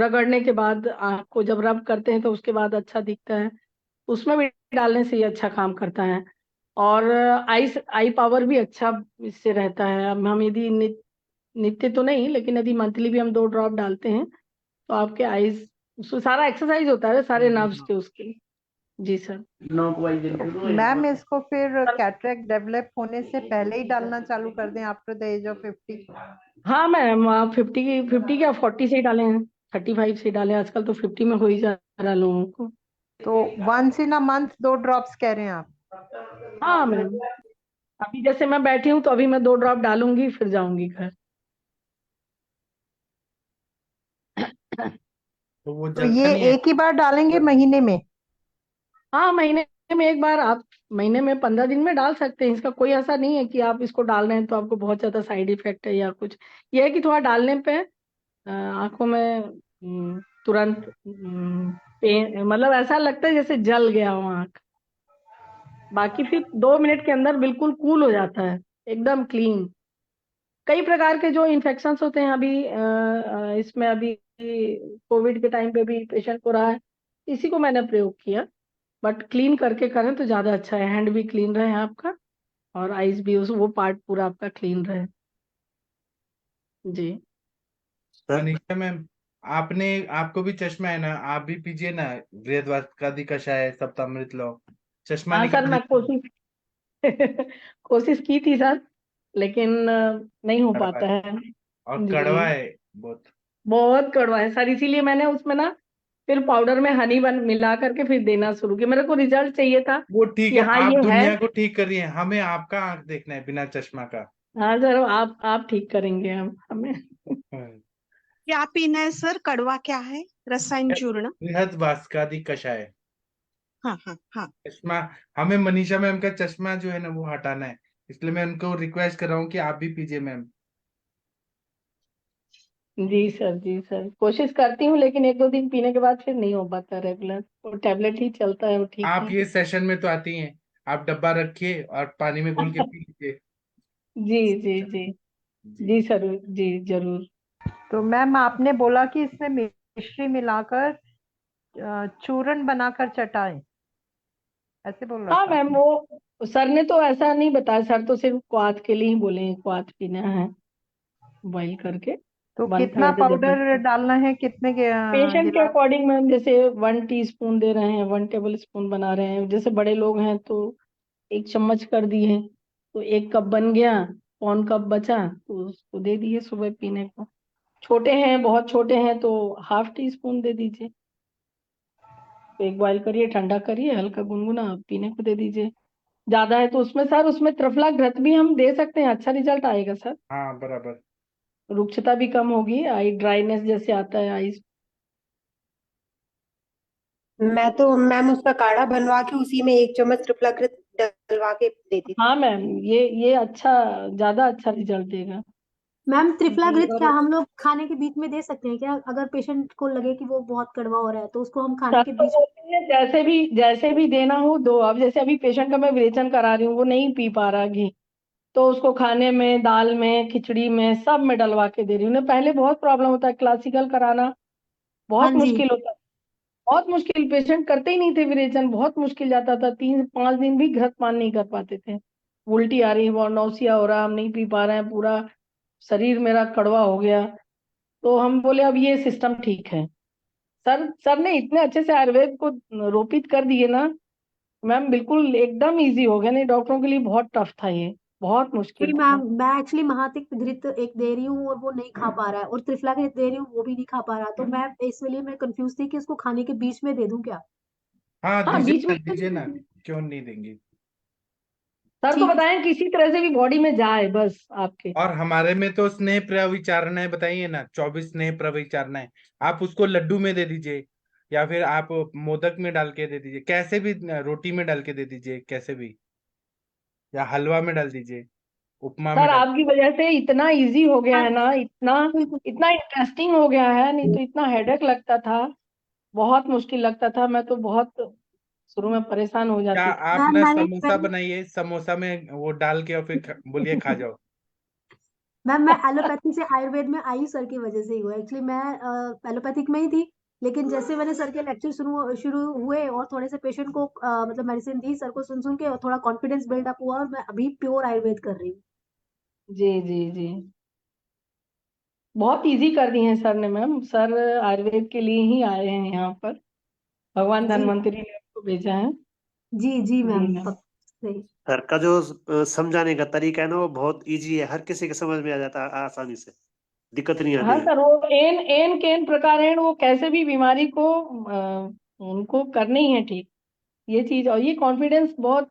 रगड़ने के बाद आंख को जब रब करते हैं तो उसके बाद अच्छा दिखता है, उसमें भी डालने से ये अच्छा काम करता है। और आई पावर भी अच्छा इससे रहता है। अब हम यदि नित्य तो नहीं, लेकिन यदि मंथली भी हम 2 ड्रॉप डालते हैं तो आपके आईज, उसमें सारा एक्सरसाइज होता है सारे नर्व्स के उसके। जी सर। मैम इसको फिर कैटरेक्ट डेवलप होने से पहले ही डालना चालू कर दें, आफ्टर द एज ऑफ 50? हाँ मैम, आप 50 क्या 40 से ही डालें हैं, 35 से ही डालें। आजकल तो 50 में हो ही जा रहा है लोगों को। तो once in a month 2 drops कह रहे हैं आप? हाँ मैम, अभी जैसे मैं बैठी हूँ तो अभी मैं 2 ड्रॉप डालूंगी, फिर जाऊंगी घर। तो वो तो जलता ये नहीं है? एक ही बार डालेंगे महीने में? हाँ, महीने में एक बार। आप महीने में 15 दिन में डाल सकते हैं। इसका कोई ऐसा नहीं है कि आप इसको डाल रहे हैं तो आपको बहुत ज्यादा साइड इफेक्ट है या कुछ। ये है कि थोड़ा डालने पे आंखों में तुरंत पेन, मतलब ऐसा लगता है जैसे जल गया हो आंख। बाकी फिर 2 मिनट के अंदर बिल्कुल कूल हो जाता है, एकदम क्लीन। कई प्रकार के जो इन्फेक्शंस होते हैं अभी इसमें अभी कोविड के टाइम पे भी पेशेंट को रहा है, इसी को मैंने प्रयोग किया। बट क्लीन करके करें तो ज्यादा अच्छा है, हैंड भी क्लीन रहे आपका और आईज भी, उस वो पार्ट पूरा आपका क्लीन रहे। जी सर मनीषा मैम, आपने आपको भी चश्मा है ना, आप भी पीजिए ना बृहद्वासकादि कषाय सप्तामृत लो। चश्मा हाँ सर, निकाल मैं दीजिए। कोशिश की थी सर, लेकिन नहीं हो कड़वा पाता है, है। और कड़वा जी है बहुत। बहुत कड़वा है सर, इसीलिए मैंने उसमें ना फिर पाउडर में हनी बन मिला करके फिर देना शुरू किया। मेरे को रिजल्ट चाहिए था वो ठीक कि है, हाँ आप ये है। दुनिया को ठीक कर रही हैं, हमें आपका आंख देखना है बिना चश्मा का। हाँ सर, आप ठीक करेंगे हम हमें। हम्म। क्या पीना है सर? कड़वा क्या है? रसायन चूर्ण? बृहद्वासकादि कषाय। हाँ हाँ हाँ। चश्मा, हमें मनीषा मैम का चश्मा जो है ना वो हटाना है, इसलिए मैं उनको रिक्वेस्ट कर रहा हूँ कि आप भी पीजिए मैम। जी सर कोशिश करती हूँ, लेकिन 1-2 दिन पीने के बाद फिर नहीं हो पाता रेगुलर। वो टैबलेट ही चलता है, वो ठीक आप है। ये सेशन में तो आती हैं, आप डब्बा रखिए और पानी में घोल के पी लीजिए। जी जी जी जी। जी सर, जी जरूर। तो मैम आपने बोला कि इसमें मिश्री मिलाकर चूर्ण बनाकर चटाएं, ऐसे बोल हाँ रखा मैम, आपने? वो सर ने तो ऐसा नहीं बताया, सर तो सिर्फ क्वाथ के लिए ही बोले हैं, क्वाथ पीना है बॉईल करके तो कितना 1/3 जब पाउडर डालना है, कितने पेशेंट के गिलास? अकॉर्डिंग मैम, जैसे 1 टीस्पून दे रहे हैं, 1 टेबल स्पून बना रहे हैं। जैसे बड़े लोग हैं तो 1 चम्मच कर दिए, तो 1 कप बन गया, पौन कप बचा तो उसको दे दिए सुबह पीने को। छोटे हैं, बहुत छोटे हैं तो ½ टीस्पून दे दीजिए। तो एक बॉईल करिए, ठंडा करिए, हल्का गुनगुना पीने को दे दीजिए। ज्यादा है तो उसमें सर, उसमें त्रिफला घृत भी हम दे सकते हैं, अच्छा रिजल्ट आएगा सर। हाँ बराबर। रुक्षता भी कम होगी, आई ड्राइनेस जैसे आता है आईज। मैं तो मैम उसका काढ़ा बनवा के उसी में 1 चम्मच त्रिफलाकृत डलवा के देती थी। हाँ मैम, ये अच्छा, ज्यादा अच्छा रिजल्ट देगा। मैम जी। त्रिफलागृत और क्या हम लोग खाने के बीच में दे सकते हैं क्या? अगर पेशेंट को लगे कि वो बहुत कड़वा हो रहा है तो उसको हम खाने सर के तो बीच। बोलते हैं जैसे भी देना हो दो। अब जैसे अभी पेशेंट का मैं विरेचन करा रही हूँ, वो नहीं पी पा रहा घी, तो उसको खाने में, दाल में, खिचड़ी में, सब में डलवा के दे रही हूँ। उन्हें पहले बहुत प्रॉब्लम होता है क्लासिकल कराना, बहुत हाँ जी। मुश्किल होता था, बहुत मुश्किल। पेशेंट करते ही नहीं थे विरेचन, बहुत मुश्किल जाता था। 3-5 दिन भी घृत पान नहीं कर पाते थे। उल्टी आ रही है, बहुत नौसिया हो रहा, हम नहीं पी पा रहे हैं, पूरा शरीर मेरा कड़वा हो गया। तो हम बोले अब ये सिस्टम ठीक है। सर ने इतने अच्छे से आयुर्वेद को रोपित कर दिए ना मैम, बिल्कुल एकदम इजी हो गया। नहीं, डॉक्टरों के लिए बहुत टफ था ये, बहुत मुश्किल नहीं था। मैम, मैं एक्चुअली महातिक्त घृत एक दे रही हूँ और वो नहीं खा पा रहा है, और त्रिफला घृत दे रही हूँ वो भी नहीं खा पा रहा, तो मैं इसलिए मैं कंफ्यूज थी कि इसको खाने के बीच में दे दूं क्या। हाँ हाँ, बीच में दीजिए ना, क्यों नहीं देंगी। सर को ठीक है। बताएं किसी तरह से भी बॉडी में जाए बस आपके। और हमारे में तो स्नेह प्रविचारणाएं बताइए ना, 24 स्नेह प्रविचारणाएं, आप उसको लड्डू में दे दीजिए, या फिर आप मोदक में डाल के दे दीजिए, कैसे भी, रोटी में डाल के दे दीजिए कैसे भी, या हलवा में डाल दीजिए, उपमा में सर डाल। आपकी वजह से इतना इजी हो गया है ना, इतना बिल्कुल। इतना इंटरेस्टिंग हो गया है। नहीं तो इतना हेडेक लगता था, बहुत मुश्किल लगता था। मैं तो बहुत शुरू में परेशान हो क्या जाती थी। आप मैम ना मैंने समोसा बनाइए, समोसा में वो डाल के और फिर बोलिए खा जाओ। मैम मैं एलोपैथी से आयुर्वेद में आई सर की वजह से ही हुआ। एक्चुअली मैं एलोपैथिक में ही थी, लेकिन जैसे मैंने सर के लेक्चर शुरू शुरू हुए और थोड़े से पेशेंट को मतलब मेडिसिन दी सर को सुन सुन के, और थोड़ा कॉन्फिडेंस बिल्डअप हुआ, और मैं अभी प्योर आयुर्वेद कर रही हूँ। जी जी जी, बहुत इजी कर दिए हैं सर ने मैम। सर आयुर्वेद के लिए ही आए हैं यहाँ पर, भगवान जी धन्वंतरी ने उनको भेजा है। जी जी जी मैम, मैम। सही। सर का जो समझाने का तरीका है ना, वो बहुत इजी है, हर किसी के समझ में आ जाता है आसानी से, दिक्कत नहीं आती हाँ है। सर, वो एन एन के एन प्रकार है, वो कैसे भी बीमारी को उनको करनी है ठीक, ये चीज। और ये कॉन्फिडेंस बहुत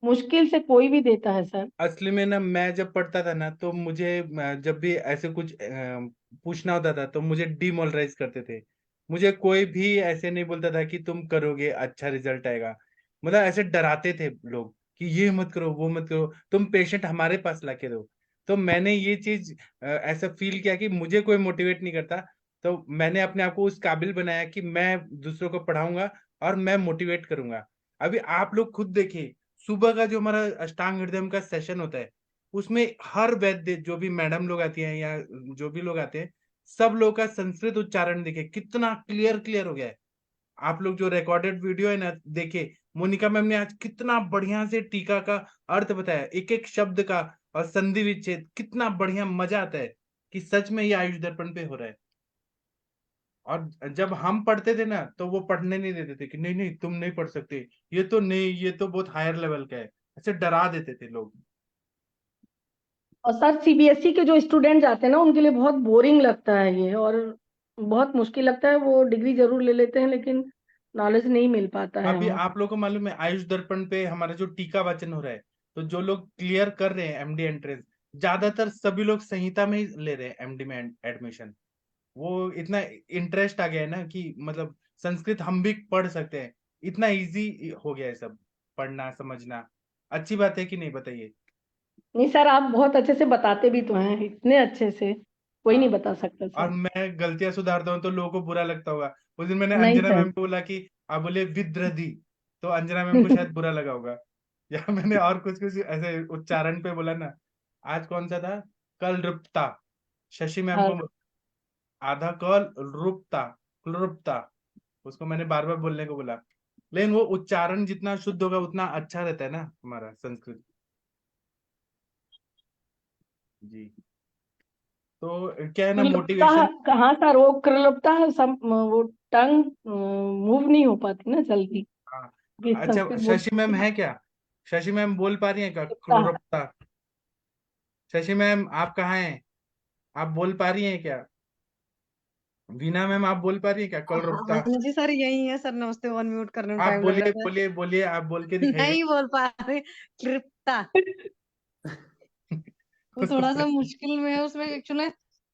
मुश्किल से कोई भी देता है सर। असली में ना, मैं जब पढ़ता था ना, तो मुझे जब भी ऐसे कुछ पूछना होता था तो मुझे डिमोरलाइज करते थे। मुझे कोई भी ऐसे नहीं बोलता था कि तुम करोगे अच्छा रिजल्ट आएगा। मतलब ऐसे डराते थे लोग कि ये मत करो, वो मत करो, तुम पेशेंट हमारे पास लाके दो। तो मैंने ये चीज ऐसा फील किया कि मुझे कोई मोटिवेट नहीं करता, तो मैंने अपने आप को उस काबिल बनाया कि मैं दूसरों को पढ़ाऊंगा और मैं मोटिवेट करूंगा। अभी आप लोग खुद देखिए, सुबह का जो हमारा अष्टांग हृदय का सेशन होता है, उसमें हर वैद्य, जो भी मैडम लोग आती हैं या जो भी लोग आते हैं, सब लोग का संस्कृत उच्चारण देखे कितना क्लियर क्लियर हो गया है। आप लोग जो रिकॉर्डेड वीडियो है ना, देखिए मोनिका मैम ने आज कितना बढ़िया से टीका का अर्थ बताया, एक एक शब्द का, और संधि विच्छेद, कितना बढ़िया, मजा आता है कि सच में ये आयुष दर्पण पे हो रहा है। और जब हम पढ़ते थे ना, तो वो पढ़ने नहीं देते थे कि नहीं नहीं तुम नहीं पढ़ सकते, ये तो नहीं, ये तो बहुत हायर लेवल का है, ऐसे डरा देते थे लोग। और सर सीबीएसई के जो स्टूडेंट जाते हैं ना, उनके लिए बहुत बोरिंग लगता है ये, और बहुत मुश्किल लगता है। वो डिग्री जरूर ले लेते हैं, लेकिन नॉलेज नहीं मिल पाता है अभी उन्हें। आप लोग को मालूम है, आयुष दर्पण पे हमारा जो टीका वाचन हो रहा है, तो जो लोग क्लियर कर रहे हैं एमडी एंट्रेंस, ज्यादातर सभी लोग संहिता में ही ले रहे हैं एमडी में एडमिशन। वो इतना इंटरेस्ट आ गया है ना कि मतलब संस्कृत हम भी पढ़ सकते हैं, इतना इजी हो गया है सब पढ़ना समझना। अच्छी बात है कि नहीं, बताइए। नहीं सर, आप बहुत अच्छे से बताते भी तो हैं, इतने अच्छे से कोई नहीं हाँ, बता सकता और सर। मैं गलतियां सुधारता हूँ तो लोगों को बुरा लगता होगा। उस दिन मैंने नहीं अंजना सर। मैम को बोला कि आप बोले विद्रधि, तो अंजना मैम को शायद बुरा लगा होगा। या मैंने और कुछ कुछ ऐसे उच्चारण पे बोला ना। आज कौन सा था, कल रुपता, शशि मैम हाँ, को आधा कल रुपता, रुपता, उसको मैंने बार बार बोलने को बोला। लेकिन वो उच्चारण जितना शुद्ध होगा उतना अच्छा रहता है ना हमारा संस्कृत। जी। तो क्या है ना, कृलुप्ता, मोटिवेशन। कहाँ सर वो कृलुप्ता है, वो टंग मूव नहीं हो पाती ना जल्दी, हाँ, ये अच्छा संस्कृत शशि मैम बोलते हैं। है क्या, शशि मैम बोल पा रही हैं क्या कृलुप्ता। क्लोरोप्ता? शशि मैम आप कहाँ हैं, आप बोल पा रही हैं क्या? वीना मैम आप बोल पा रही हैं क्या क्लोरोप्ता? हाँ जी सर, यही है सर, नमस्ते, वन म्यूट करने में आप टाइम लग बोलिए रहा था। बोलिए बोलिए, आप बोल के दिखाइए। नहीं बोल पा रहे, कृप्ता, वो उसको थोड़ा सा मुश्किल में है, उसमें एक्चुअली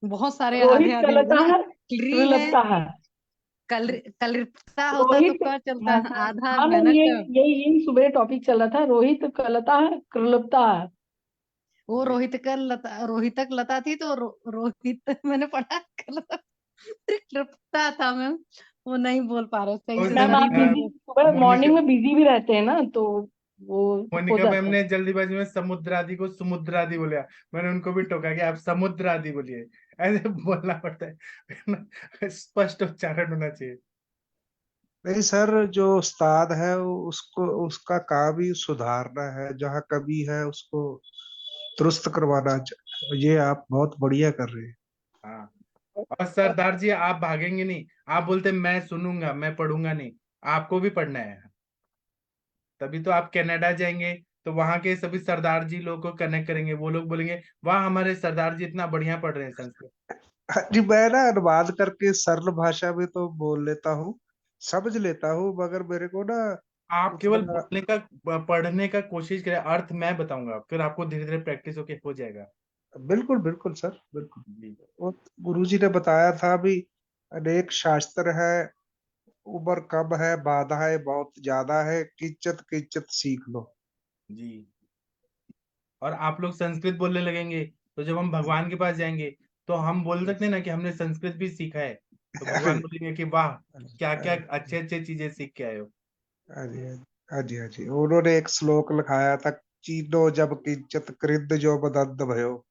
बहुत सारे आधे रोहित आधे होते कलता ना, है, क्री है, कृलुप्ता है। कलृप्ता होता तो रोहित, क्या चलता, हाँ हाँ आधा हाँ मैम, मेहनत ये का। यही सुबह टॉपिक चल रहा था, रोहित कलता है, कृलुप्ता है। वो रोहित का लता, रोहितक लता थी तो रोहित मैंने पढ़ा, कृप्ता था मैम, वो नहीं बोल पा रहे, सही उस से दिन मैम नहीं आप बोल बिजी, रहे। सुबह मोनिका, मॉर्निंग में बिजी भी रहते हैं ना, तो वो हो मोनिका मैम जाता ने है। जल्दीबाजी में समुद्रादि को समुद्रादि बोला, मैंने उनको भी टोका कि आप समुद्रादि बोलिए, ऐसे बोलना पड़ता है। स्पष्ट उच्चारण होना चाहिए। नहीं सर, जो उस्ताद है उसको उसका काम ही सुधारना है, जहाँ कमी है उसको दुरुस्त करवाना ये आप बहुत बढ़िया कर रहे हैं। हाँ, और सरदार जी आप भागेंगे नहीं, आप बोलते मैं सुनूंगा मैं पढ़ूंगा नहीं, आपको भी पढ़ना है। तभी तो आप कनाडा जाएंगे तो वहां के सभी सरदार जी लोग को कनेक्ट करेंगे, वो लोग बोलेंगे वाह हमारे सरदार जी इतना बढ़िया पढ़ रहे हैं संस्कृत। जी मैं ना अनुवाद करके सरल भाषा में तो बोल लेता हूँ, समझ लेता हूँ, मगर मेरे को ना आप केवल थोड़ा बोलने का पढ़ने का कोशिश करें, अर्थ मैं बताऊंगा, फिर आपको धीरे धीरे प्रैक्टिस होके हो जाएगा। बिल्कुल बिल्कुल सर, बिल्कुल। जी वो गुरुजी ने बताया था भी, अनेक शास्त्र है, उम्र कम है, बाधाएं बहुत ज्यादा है, किंचित किंचित सीख लो। जी। और आप लोग संस्कृत बोलने लगेंगे तो जब हम भगवान के पास जाएंगे तो हम बोल सकते हैं ना कि हमने संस्कृत भी सीखा है, तो भगवान बोलेंगे कि वाह क्या क्या अच्छे अच्छे चीजें सीख के आए हो। हाँ जी, हाँ जी, हाँ जी। उन्होंने एक श्लोक लिखाया था, चीनो जब किंचित कृत जो बदंत भयो,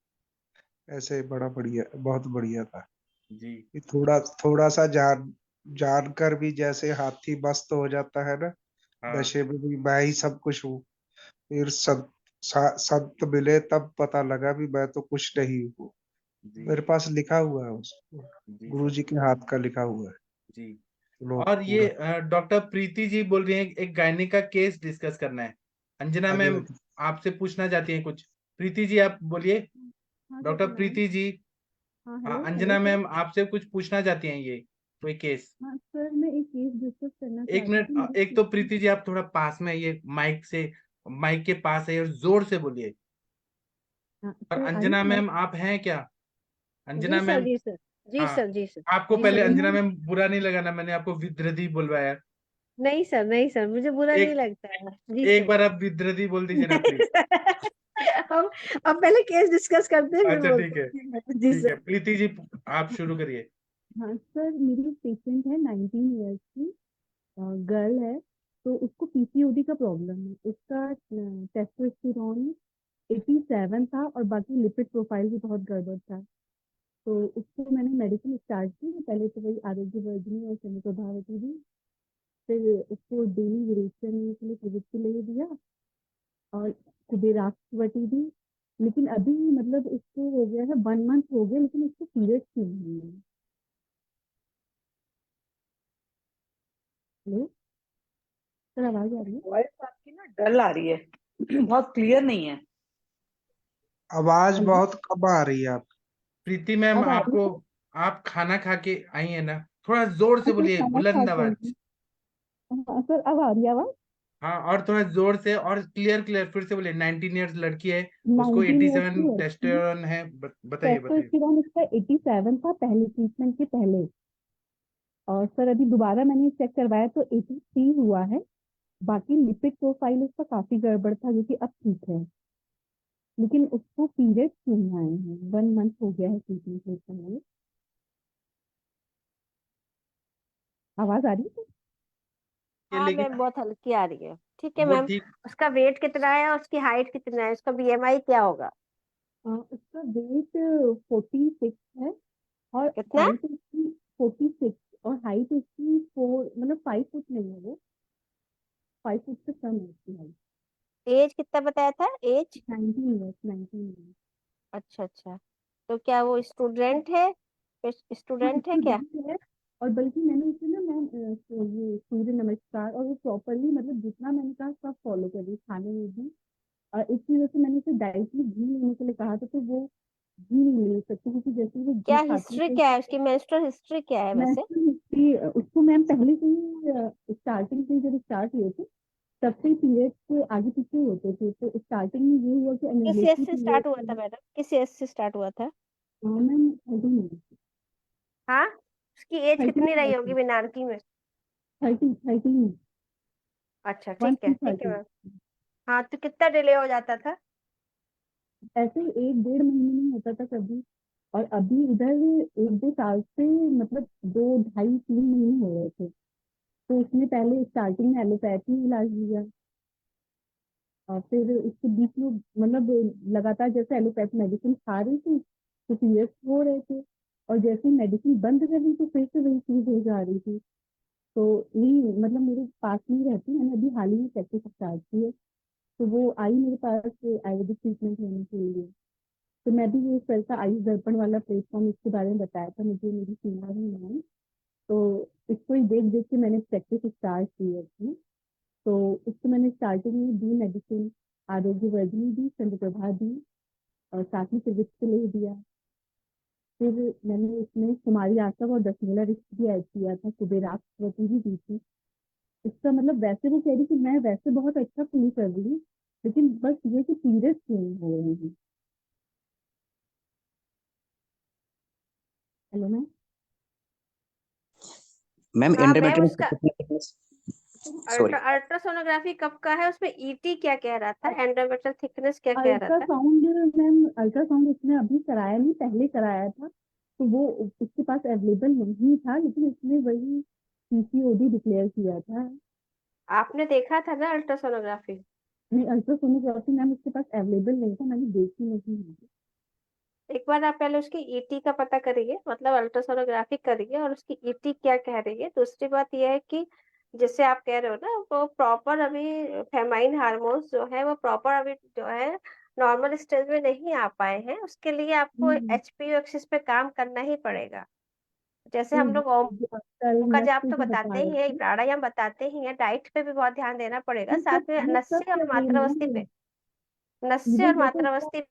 ऐसे बड़ा बढ़िया, बहुत बढ़िया था। जी कि थोड़ा थोड़ा सा जानकर भी जैसे हाथी मस्त हो जाता है ना, हाँ नशे में भी मैं ही सब कुछ हूँ, फिर संत मिले तब पता लगा भी मैं तो कुछ नहीं हूँ। जी मेरे पास लिखा हुआ है उसको, जी गुरु सर जी के हाथ का लिखा हुआ है जी। श्लोक और ये पूरा। डॉक्टर प्रीति जी बोल रही हैं एक गायनी का केस डिस्कस करना है। अंजना हाँ जी, हाँ मैम जी, आपसे पूछना चाहती हैं कुछ, प्रीति जी आप बोलिए। हाँ डॉक्टर कैसे मैम। प्रीति जी। हाँ हाँ, hello hello Anjana sir. Ma'am आपसे कुछ पूछना चाहती हैं, ये कोई केस। हाँ सर, मैं एक केस डिस्कस करना एक चाहती थी। मिनट, मेरे एक तो पेशेंट। प्रीति जी आप थोड़ा पास में आइए माइक से, माइक के पास है और जोर से बोलिए। हाँ और सर, आ रही अंजना है आवाज? मैम आप हैं क्या? जी अंजना सर, मैम। जी सर, जी हाँ, सर, जी सर। आपको जी पहले सर, अंजना मैम बुरा नहीं लगा ना, मैंने आपको विद्रदी बुलवाया। नहीं सर, नहीं सर, मुझे बुरा नहीं एक लगता है। जी एक सर। बार आप विद्रदी बोल दीजिए ना प्लीज। हम अब पहले केस डिस्कस करते हैं फिर अच्छा ठीक बोलते है, हैं। जी ठीक है सर। प्रीति जी आप शुरू करिए। हाँ सर, मेरी पेशेंट है 19 ईयर्स की, गर्ल है। तो उसको पीसीओडी का प्रॉब्लम है। उसका टेस्टोस्टेरोन 87 था और बाकी लिपिड प्रोफाइल भी बहुत गड़बड़ था। तो उसको मैंने मेडिसिन स्टार्ट की, पहले तो वही आरोग्य वर्धिनी और सेमी प्रभावती दी। फिर उसको डेली यूरेशन के लिए प्रोजेक्ट के लिए दिया और कुबेराक्सवटी दी। लेकिन अभी मतलब उसको हो गया है 1 मंथ हो गया, लेकिन उसको पीरियड्स क्यों नहीं है? हेलो सर, आवाज आ रही है? वॉइस आपकी ना डल आ रही है, बहुत क्लियर नहीं है। आवाज हेलो, बहुत कम आ रही है आप। प्रीति मैम अब आ रही आपको, है? आप खाना खा के आई है ना, थोड़ा जोर से सर बोलिए, खाना खा बुलंद के आई आवाज। हूँ। हाँ सर, अब आ रही है आवाज? हाँ, और थोड़ा जोर से और क्लियर क्लियर फिर से बोलिए। 19 ईयर्स लड़की है, उसको 19 ईयर्स की 87 लड़की। टेस्टोस्टेरोन है, बताइए बताइए। टेस्टोस्टेरोन उसका 87 था पहले ट्रीटमेंट के पहले। और सर अभी दोबारा मैंने चेक करवाया तो 83 हुआ है। बाकी लिपिड प्रोफाइल उसका काफी गड़बड़ था, जो कि अब ठीक है। लेकिन उसको पीरियड क्यों नहीं आए हैं? 1 मंथ हो गया है ट्रीटमेंट लेते हुए। आवाज आ रही है? हाँ लेकिन मैम, बहुत हल्की आ रही है। ठीक है वो मैम। ठीक। उसका वेट कितना है और उसकी हाइट कितना है? उसका बीएमआई क्या होगा? उसका वेट 46 है और कितना? हाइट उसकी 46। और हाइट उसकी 4 मतलब 5 फुट नहीं है वो। 5 फुट से कम है उसकी हाइट। एज कितना बताया था एज? 19 ईयर्स। अच्छा अच्छा। तो क्या वो स्टूडेंट है? हाँ स्टूडेंट है क्या? स्टूडेंट है। और बल्कि मैंने उसे ना मैम ये सूर्य नमस्कार और वो प्रॉपरली मतलब जितना मैंने कहा सब फॉलो कर रही खाने में भी। और एक चीज जैसे मैंने उसे डाइट में घी लेने के लिए कहा था, तो वो घी नहीं ले सकती, क्योंकि जैसे वो घी क्या खाती हिस्ट्री है क्या है तो उसकी? मेंस्ट्रुअल हिस्ट्री क्या है वैसे? नेशनल हिस्ट्री उसको मैम पहले से ही स्टार्टिंग से जब स्टार्ट हुए थे तब से पीरियड्स के आगे पीछे होते थे। तो स्टार्टिंग में ये हुआ कि किस एज एनिवलेटरी से स्टार्ट हुआ था पीरियड। मैडम? किस एज से स्टार्ट हुआ था? मैम 30 हाँ, उसकी एज कितनी रही होगी बिनारकी में? 30 अच्छा 1 ठीक है, to ठीक है 30। मैम। हाँ, तो कितना डिले हो जाता था? ऐसे ही 1 डेढ़ महीने में होता था कभी। और अभी इधर 1 2 साल से मतलब 2 ढाई 3 महीने हो रहे थे। तो उसने पहले स्टार्टिंग में एलोपैथी इलाज लिया। और फिर उसके बीच में मतलब लगातार जैसे एलोपैथ मेडिसिन खा रही थी तो पीरियड्स हो रहे थे, और जैसे ही मेडिसिन बंद कर दी तो फिर से वही चीज हो जा रही थी। तो यही मतलब मेरे पास में ही रहती, मैंने अभी हाल ही में प्रैक्टिस स्टार्ट की है, तो वो आई मेरे पास आयुर्वेदिक ट्रीटमेंट लेने के लिए। तो मैं भी ये सरिता आयुष दर्पण वाला प्लेटफॉर्म इसके बारे में बताया था मुझे मेरी सीमा ही मैम, तो इसको ही देख देख के मैंने प्रैक्टिस स्टार्ट की है अपनी। तो उसको मैंने स्टार्टिंग में दी मेडिसिन, आरोग्य वर्धिनी दी, चंद्रप्रभा दी, और साथ में सिविक्सिलेज दिया। फिर मैंने इसमें कुमारी आसव और दशमूला रिक्त भी ऐड किया था, कुबेराक्षवती भी दी थी। इसका मतलब वैसे वो कह रही कि मैं वैसे बहुत अच्छा फील कर रही हूँ, लेकिन बस ये कि पीरियड्स चेंज हो रहे हैं। Hello ma'am. मैम हाँ मैम, एंडोमेट्रियम उसका सॉरी अल्ट्रासोनोग्राफी कब का है? उसमें ईटी क्या कह रहा था? एंडोमेट्रियल थिकनेस क्या कह रहा था? अल्ट्रासाउंड मैम, अल्ट्रासाउंड उसने अभी कराया नहीं, पहले कराया था, तो वो उसके पास अवेलेबल नहीं था, लेकिन उसने वही पीसीओडी डिक्लेयर किया था। आपने देखा था ना अल्ट्रासोनोग्राफी? नहीं, अल्ट्रासोनोग्राफी मैम उसके पास अवेलेबल नहीं था, मैंने देखी नहीं है। एक बार आप पहले उसकी ईटी का पता करिए, मतलब अल्ट्रासोनोग्राफी करिए और उसकी ईटी क्या कह रही है। दूसरी बात यह है कि जैसे आप कह रहे हो ना, वो प्रॉपर अभी फेमाइन हार्मोन्स जो है वो प्रॉपर अभी जो है नॉर्मल स्टेज में नहीं आ पाए हैं। उसके लिए आपको एचपीयू एक्सिस पे काम करना ही पड़ेगा। जैसे हम लोग ओम जो कल का नस जाप पे तो जो बताते बता ही रहे हैं, थे, प्राणायाम बताते ही हैं, डाइट पे भी बहुत ध्यान देना पड़ेगा, साथ में ये सब नस्य और कर रही है मात्रावस्थी मैम, पे। नस्य और पीरियड जैसे उसका। मात्रावस्थी पे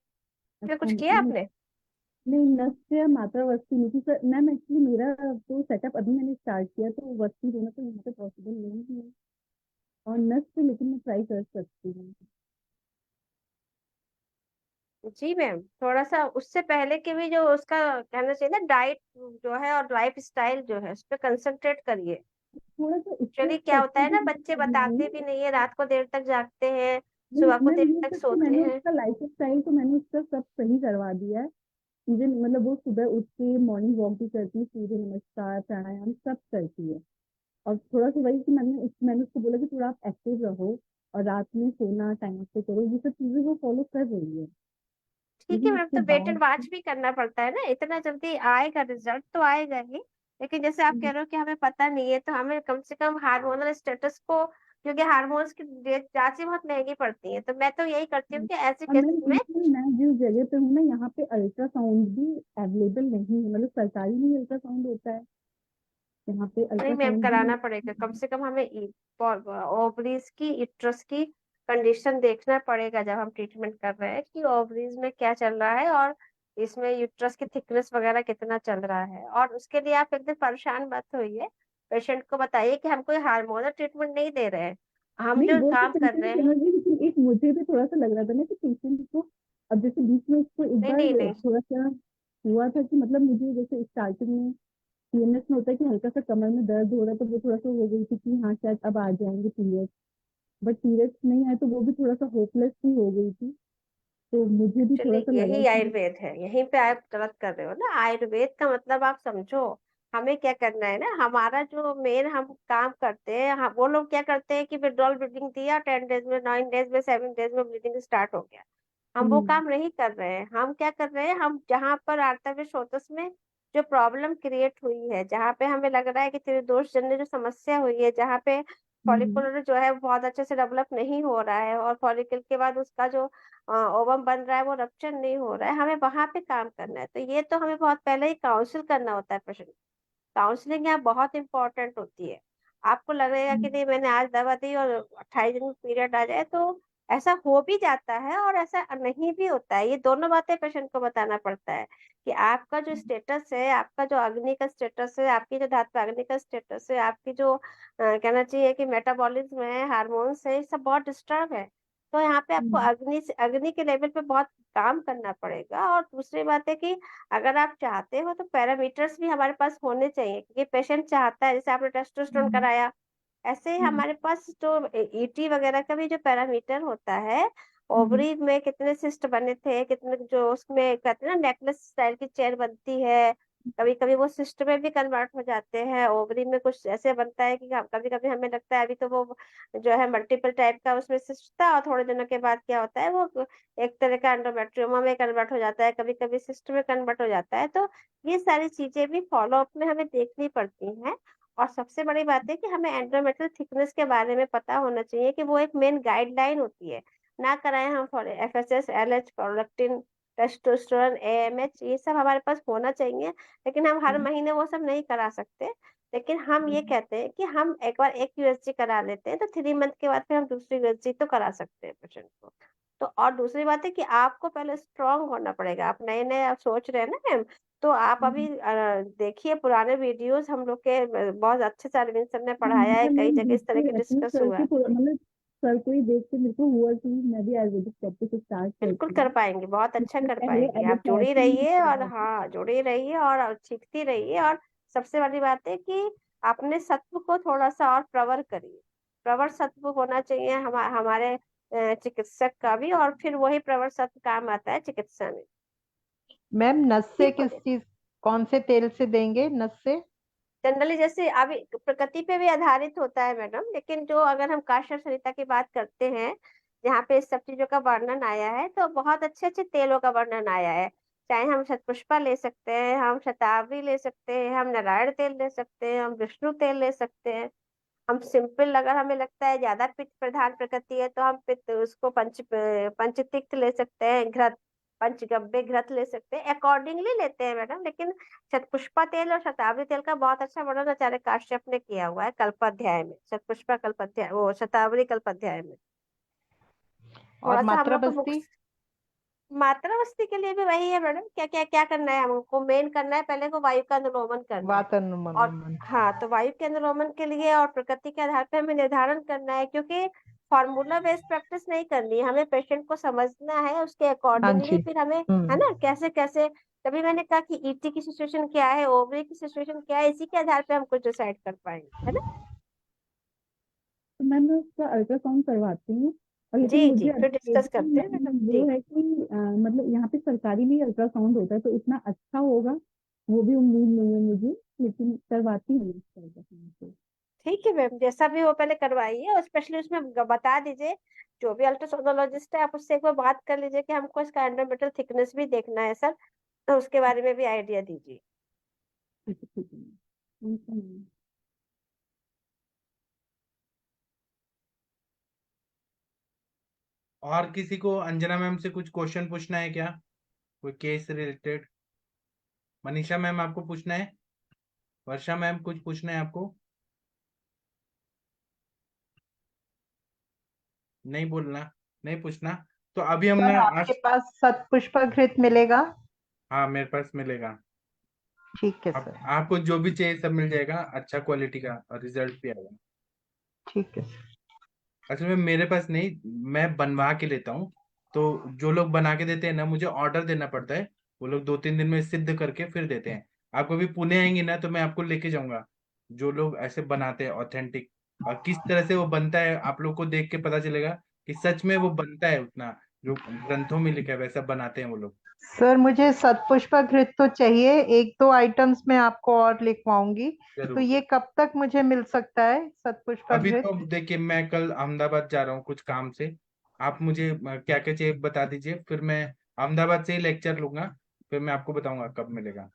अच्छा कुछ किया नहीं, आपने? नहीं नस्य मात्रावस्थी नहीं थी सर मैम, एक्चुअली मेरा तो सेटअप अभी मैंने स्टार्ट किया, तो वस्ती होना तो यहाँ पे पॉसिबल नहीं है, और नस पे लेकिन मैं ट्राई कर सकती हूँ। जी मैम, थोड़ा सा उससे पहले के भी जो उसका कहना चाहिए ना, डाइट जो है और लाइफ स्टाइल जो है उस पर कंसंट्रेट करिए। थोड़ा सा एक्चुअली स्ट्रेस क्या होता है फैक्टर ना, भी बच्चे कर रही बताते भी हूँ। नहीं है, रात को देर तक जागते हैं, नहीं सुबह को मैम, देर ये तक सब तो सोते मैंने हैं। उसका लाइफ स्टाइल तो मैंने उसका सब सही करवा दिया है। इवन मतलब वो सुबह उठ के मॉर्निंग वॉक भी करती है, सूर्य नमस्कार प्राणायाम सब करती है, और थोड़ा सा वही कि मैंने उसको बोला कि थोड़ा आप एक्टिव रहो, और रात में सोना टाइम से करो, ये सब चीजें वो फॉलो कर रही है। ठीक है लेकिन मैम, उसके तो वेट एंड बाद वॉच भी करना पड़ता है ना, इतना जल्दी आएगा रिजल्ट तो आएगा ही। लेकिन जैसे आप कह रहे हो कि हमें पता नहीं है, तो हमें कम से कम हार्मोनल स्टेटस को, क्योंकि हार्मोन्स की जांचें बहुत महंगी पड़ती हैं, तो मैं तो यही करती हूँ कि ऐसे और मैम केसेस में मैं जिस जगह पे हूँ ना, यहाँ पे अल्ट्रासाउंड भी अवेलेबल नहीं है, मतलब सरकारी में अल्ट्रासाउंड होता है, यहाँ पे नहीं मैम, अल्ट्रासाउंड भी कराना पड़ेगा कम से कम हमें। ओवरीज की, यूट्रस की कंडीशन देखना पड़ेगा जब हम ट्रीटमेंट कर रहे हैं कि ओवरीज में क्या चल रहा है और इसमें यूट्रस की थिकनेस वगैरह कितना चल रहा है। और उसके लिए आप एकदम परेशान मत होइए, पेशेंट को बताइए कि हम कोई हार्मोनल ट्रीटमेंट नहीं दे रहे हैं, हम नहीं, जो वो तो काम कर पेशेंट रहे हैं। समझ गई, लेकिन एक मुझे भी थोड़ा सा लग रहा था ना कि पेशेंट को, अब जैसे बीच में उसको एक नहीं बार नहीं नहीं, थोड़ा सा हुआ था कि मतलब मुझे जैसे स्टार्टिंग में पीएमएस में होता है कि हल्का सा कमर में दर्द हो रहा है, तो वो थोड़ा सा हो गई थी कि हाँ शायद अब आ जाएंगे पीरियड्स, बट पीरियड्स नहीं आए, तो वो भी थोड़ा सा होपलेस भी हो गई थी, तो मुझे भी थोड़ा चलिए सा लगा यही कि आयुर्वेद है, यहीं पे आप गलत कर रहे हो ना। आयुर्वेद का मतलब आप समझो, हमें क्या करना है ना, हमारा जो मेन हम काम करते हैं, वो लोग क्या करते हैं कि विड्रॉल ब्लीडिंग दिया, 10 डेज में, 9 डेज में, 7 डेज में ब्लीडिंग स्टार्ट हो गया। हम वो काम नहीं कर रहे हैं। हम क्या कर रहे हैं, हम जहाँ पर आर्तव्य स्रोतस में जो प्रॉब्लम क्रिएट हुई है, जहाँ पे हमें लग रहा है कि त्रिदोष जन्य जो समस्या हुई है, जहाँ पे फॉलिकुलर जो है बहुत अच्छे से डेवलप नहीं हो रहा है, और फॉलिकल के बाद उसका जो ओवम बन रहा है वो रप्चर नहीं हो रहा है, हमें वहां पे काम करना है। तो ये तो हमें बहुत पहले ही काउंसिल करना होता है पेशेंट। काउंसलिंग यहाँ बहुत इंपॉर्टेंट होती है। आपको लगेगा कि नहीं मैंने आज दवा दी और 28 दिन में पीरियड आ जाए, तो ऐसा हो भी जाता है और ऐसा नहीं भी होता है। ये दोनों बातें पेशेंट को बताना पड़ता है कि आपका जो स्टेटस है, आपका जो अग्नि का स्टेटस है, आपकी जो धात्वाग्नि का स्टेटस है, आपकी जो कहना चाहिए कि मेटाबॉलिज्म है, हार्मोन्स है, ये सब बहुत डिस्टर्ब है। तो यहाँ पे आपको अग्नि के लेवल पे बहुत काम करना पड़ेगा। और दूसरी बात है कि अगर आप चाहते हो तो पैरामीटर्स भी हमारे पास होने चाहिए, क्योंकि पेशेंट चाहता है, जैसे आपने टेस्टोस्टेरोन कराया, ऐसे ही हमारे पास जो ईटी वगैरह का भी जो पैरामीटर होता है, ओवरी में कितने सिस्ट बने थे, कितने जो उसमें कहते हैं ना नेकलेस स्टाइल की चेन बनती है, कभी कभी वो सिस्ट में भी कन्वर्ट हो जाते हैं, ओवरी में कुछ ऐसे बनता है कि कभी कभी हमें लगता है अभी तो वो जो है मल्टीपल टाइप का उसमें सिस्ट था, और थोड़े दिनों के बाद क्या होता है वो एक तरह का एंडोमेट्रियोमा में कन्वर्ट हो जाता है, कभी कभी सिस्ट में कन्वर्ट हो जाता है। तो ये सारी चीजें भी फॉलो अप में हमें देखनी पड़ती हैं। और सबसे बड़ी बात है कि हमें एंडोमेट्रियल थिकनेस के बारे में पता होना चाहिए कि वो एक मेन गाइडलाइन होती है। ना कराएं हम for FSH, LH, prolactin, testosterone, AMH, ये सब हमारे पास होना चाहिए, लेकिन हम हर महीने वो सब नहीं करा सकते। लेकिन हम ये कहते हैं कि हम एक बार एक USG करा लेते हैं तो 3 मंथ के बाद फिर हम दूसरी USG तो करा सकते हैं पेशेंट को। तो और दूसरी बात है कि आपको पहले स्ट्रांग होना पड़ेगा। आप नए नए आप सोच रहे हैं ना मैम, तो आप अभी देखिए पुराने वीडियोस हम लोग के, बहुत अच्छे से अरविंद सर ने पढ़ाया है, मतलब कई मैं जगह इस तरह देखिए की अपने डिस्कस सर हुआ के है। मतलब सर को ही देख के मेरे को हुआ कि मैं भी आयुर्वेदिक प्रैक्टिस स्टार्ट बिल्कुल करती कर हूँ। पाएंगे, बहुत अच्छा इससे कर पहले पाएंगे। आप जुड़ी एलोपैथी रहिए, कर और रहा था। हाँ जुड़ी रहिए और सीखती रहिए। और सबसे बड़ी बात है कि अपने सत्व को थोड़ा सा और प्रवर करिए। प्रवर सत्व होना चाहिए हमारे चिकित्सक का भी, और फिर वही प्रवर सत्व काम आता है चिकित्सा में। मैम नस से ठीक हो किस चीज, कौन से तेल से देंगे नस से? जनरली जैसे अभी प्रकृति पे भी आधारित होता है मैडम, लेकिन जो अगर हम काष्ठ सरिता की बात करते हैं, जहाँ पे इस सब चीजों का वर्णन आया है, तो बहुत अच्छे अच्छे तेलों का वर्णन आया है। चाहे हम शतपुष्पा ले सकते हैं, हम शतावरी ले सकते हैं, हम नारायण तेल ले सकते हैं, हम विष्णु तेल ले सकते हैं। हम सिंपल, अगर हमें लगता है ज्यादा पित्त प्रधान प्रकृति है तो हम पित्त उसको पंचतिक्त ले सकते हैं, घृत, पंचगव्य घृत ले सकते हैं, अकॉर्डिंगली लेते हैं मैडम। लेकिन शतपुष्पा तेल और शतावरी तेल का बहुत अच्छा वर्णन आचार्य काश्यप ने किया हुआ है कल्पाध्याय में, शतपुष्पा कल्पाध्याय, वो शतावरी कल्पाध्याय में। और थोड़ा सा हम मात्रा लोग को बस्ती? बुक्स, मात्रा बस्ती के लिए भी वही है मैडम। क्या क्या क्या करना है हमको, मेन करना है पहले को वायु का अनुलोमन करना है। और वातानुमान। हाँ, तो वायु के अनुलोमन के लिए और प्रकृति के आधार पे हमें निर्धारण करना है, क्योंकि फॉर्मूला बेस्ड प्रैक्टिस नहीं करनी है, हमें पेशेंट को समझना है, उसके हाँ अकॉर्डिंगली जी। फिर हमें, है ना, कैसे कैसे। तभी मैंने कहा कि ET की सिचुएशन क्या है, ओवरी की सिचुएशन क्या है, इसी के आधार पे हम कुछ डिसाइड कर पाएंगे, है ना। तो मैं उसका अल्ट्रासाउंड करवाती हूँ, और लेकिन जी मुझे जी, अभी फिर डिस्कस करते हैं मैडम। वो ठीक, है कि मतलब यहाँ पे सरकारी में अल्ट्रासाउंड होता है तो इतना अच्छा होगा वो भी उम्मीद नहीं है मुझे, लेकिन करवाती हूँ उसका अल्ट्रासाउंड तो। ठीक है मैम, जैसा भी हो पहले करवाइए, और स्पेशली उसमें बता दीजिए, जो भी अल्ट्रासोनोलॉजिस्ट है आप उससे एक बार बात कर लीजिए कि हमको इसका एंडोमेट्रियल थिकनेस भी देखना है सर, तो उसके बारे में भी आइडिया दीजिए। ठीक है, ठीक है मैम। Thank you ma'am. और किसी को अंजना मैम से कुछ क्वेश्चन पूछना है क्या, कोई केस रिलेटेड? मनीषा मैम आपको पूछना है? वर्षा मैम कुछ पूछना है आपको? नहीं बोलना, नहीं पूछना। तो अभी हमने सर आपके आज, पास शतपुष्पा घृत मिलेगा? हाँ मेरे पास मिलेगा। ठीक है आप सर। आपको जो भी चाहिए सब मिल जाएगा, अच्छा क्वालिटी का, और रिजल्ट भी आएगा। ठीक है सर। असल में मेरे पास नहीं, मैं बनवा के लेता हूँ। तो जो लोग बना के देते हैं ना, मुझे ऑर्डर देना पड़ता है। वो लोग 2-3 दिन में सिद्ध करके फिर देते हैं। आप कभी पुणे आएंगे ना तो मैं आपको लेके जाऊंगा, जो लोग ऐसे बनाते हैं ऑथेंटिक। और किस तरह से वो बनता है आप लोग को देख के पता चलेगा कि सच में वो बनता है उतना जो ग्रंथों में लिखा है वैसा बनाते हैं वो लोग। सर मुझे शतपुष्पा घृत तो चाहिए, एक दो आइटम्स मैं आपको और लिखवाऊंगी। तो जरूर। ये कब तक मुझे मिल सकता है शतपुष्पा अभी घृत? तो देखिए, मैं कल अहमदाबाद जा रहा हूँ कुछ काम से। आप मुझे क्या क्या चाहिए बता दीजिए, फिर मैं अहमदाबाद से ही लेक्चर लूंगा, फिर मैं आपको बताऊंगा कब मिलेगा।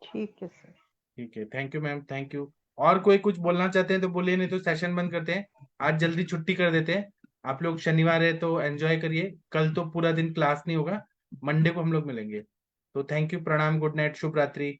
ठीक है सर। ठीक है, thank you ma'am, thank you. और कोई कुछ बोलना चाहते हैं तो बोलिए, नहीं तो सेशन बंद करते हैं। आज जल्दी छुट्टी कर देते हैं। आप लोग शनिवार है तो एंजॉय करिए, कल तो पूरा दिन क्लास नहीं होगा, मंडे को हम लोग मिलेंगे। तो थैंक यू, प्रणाम, गुड नाइट, शुभ रात्रि।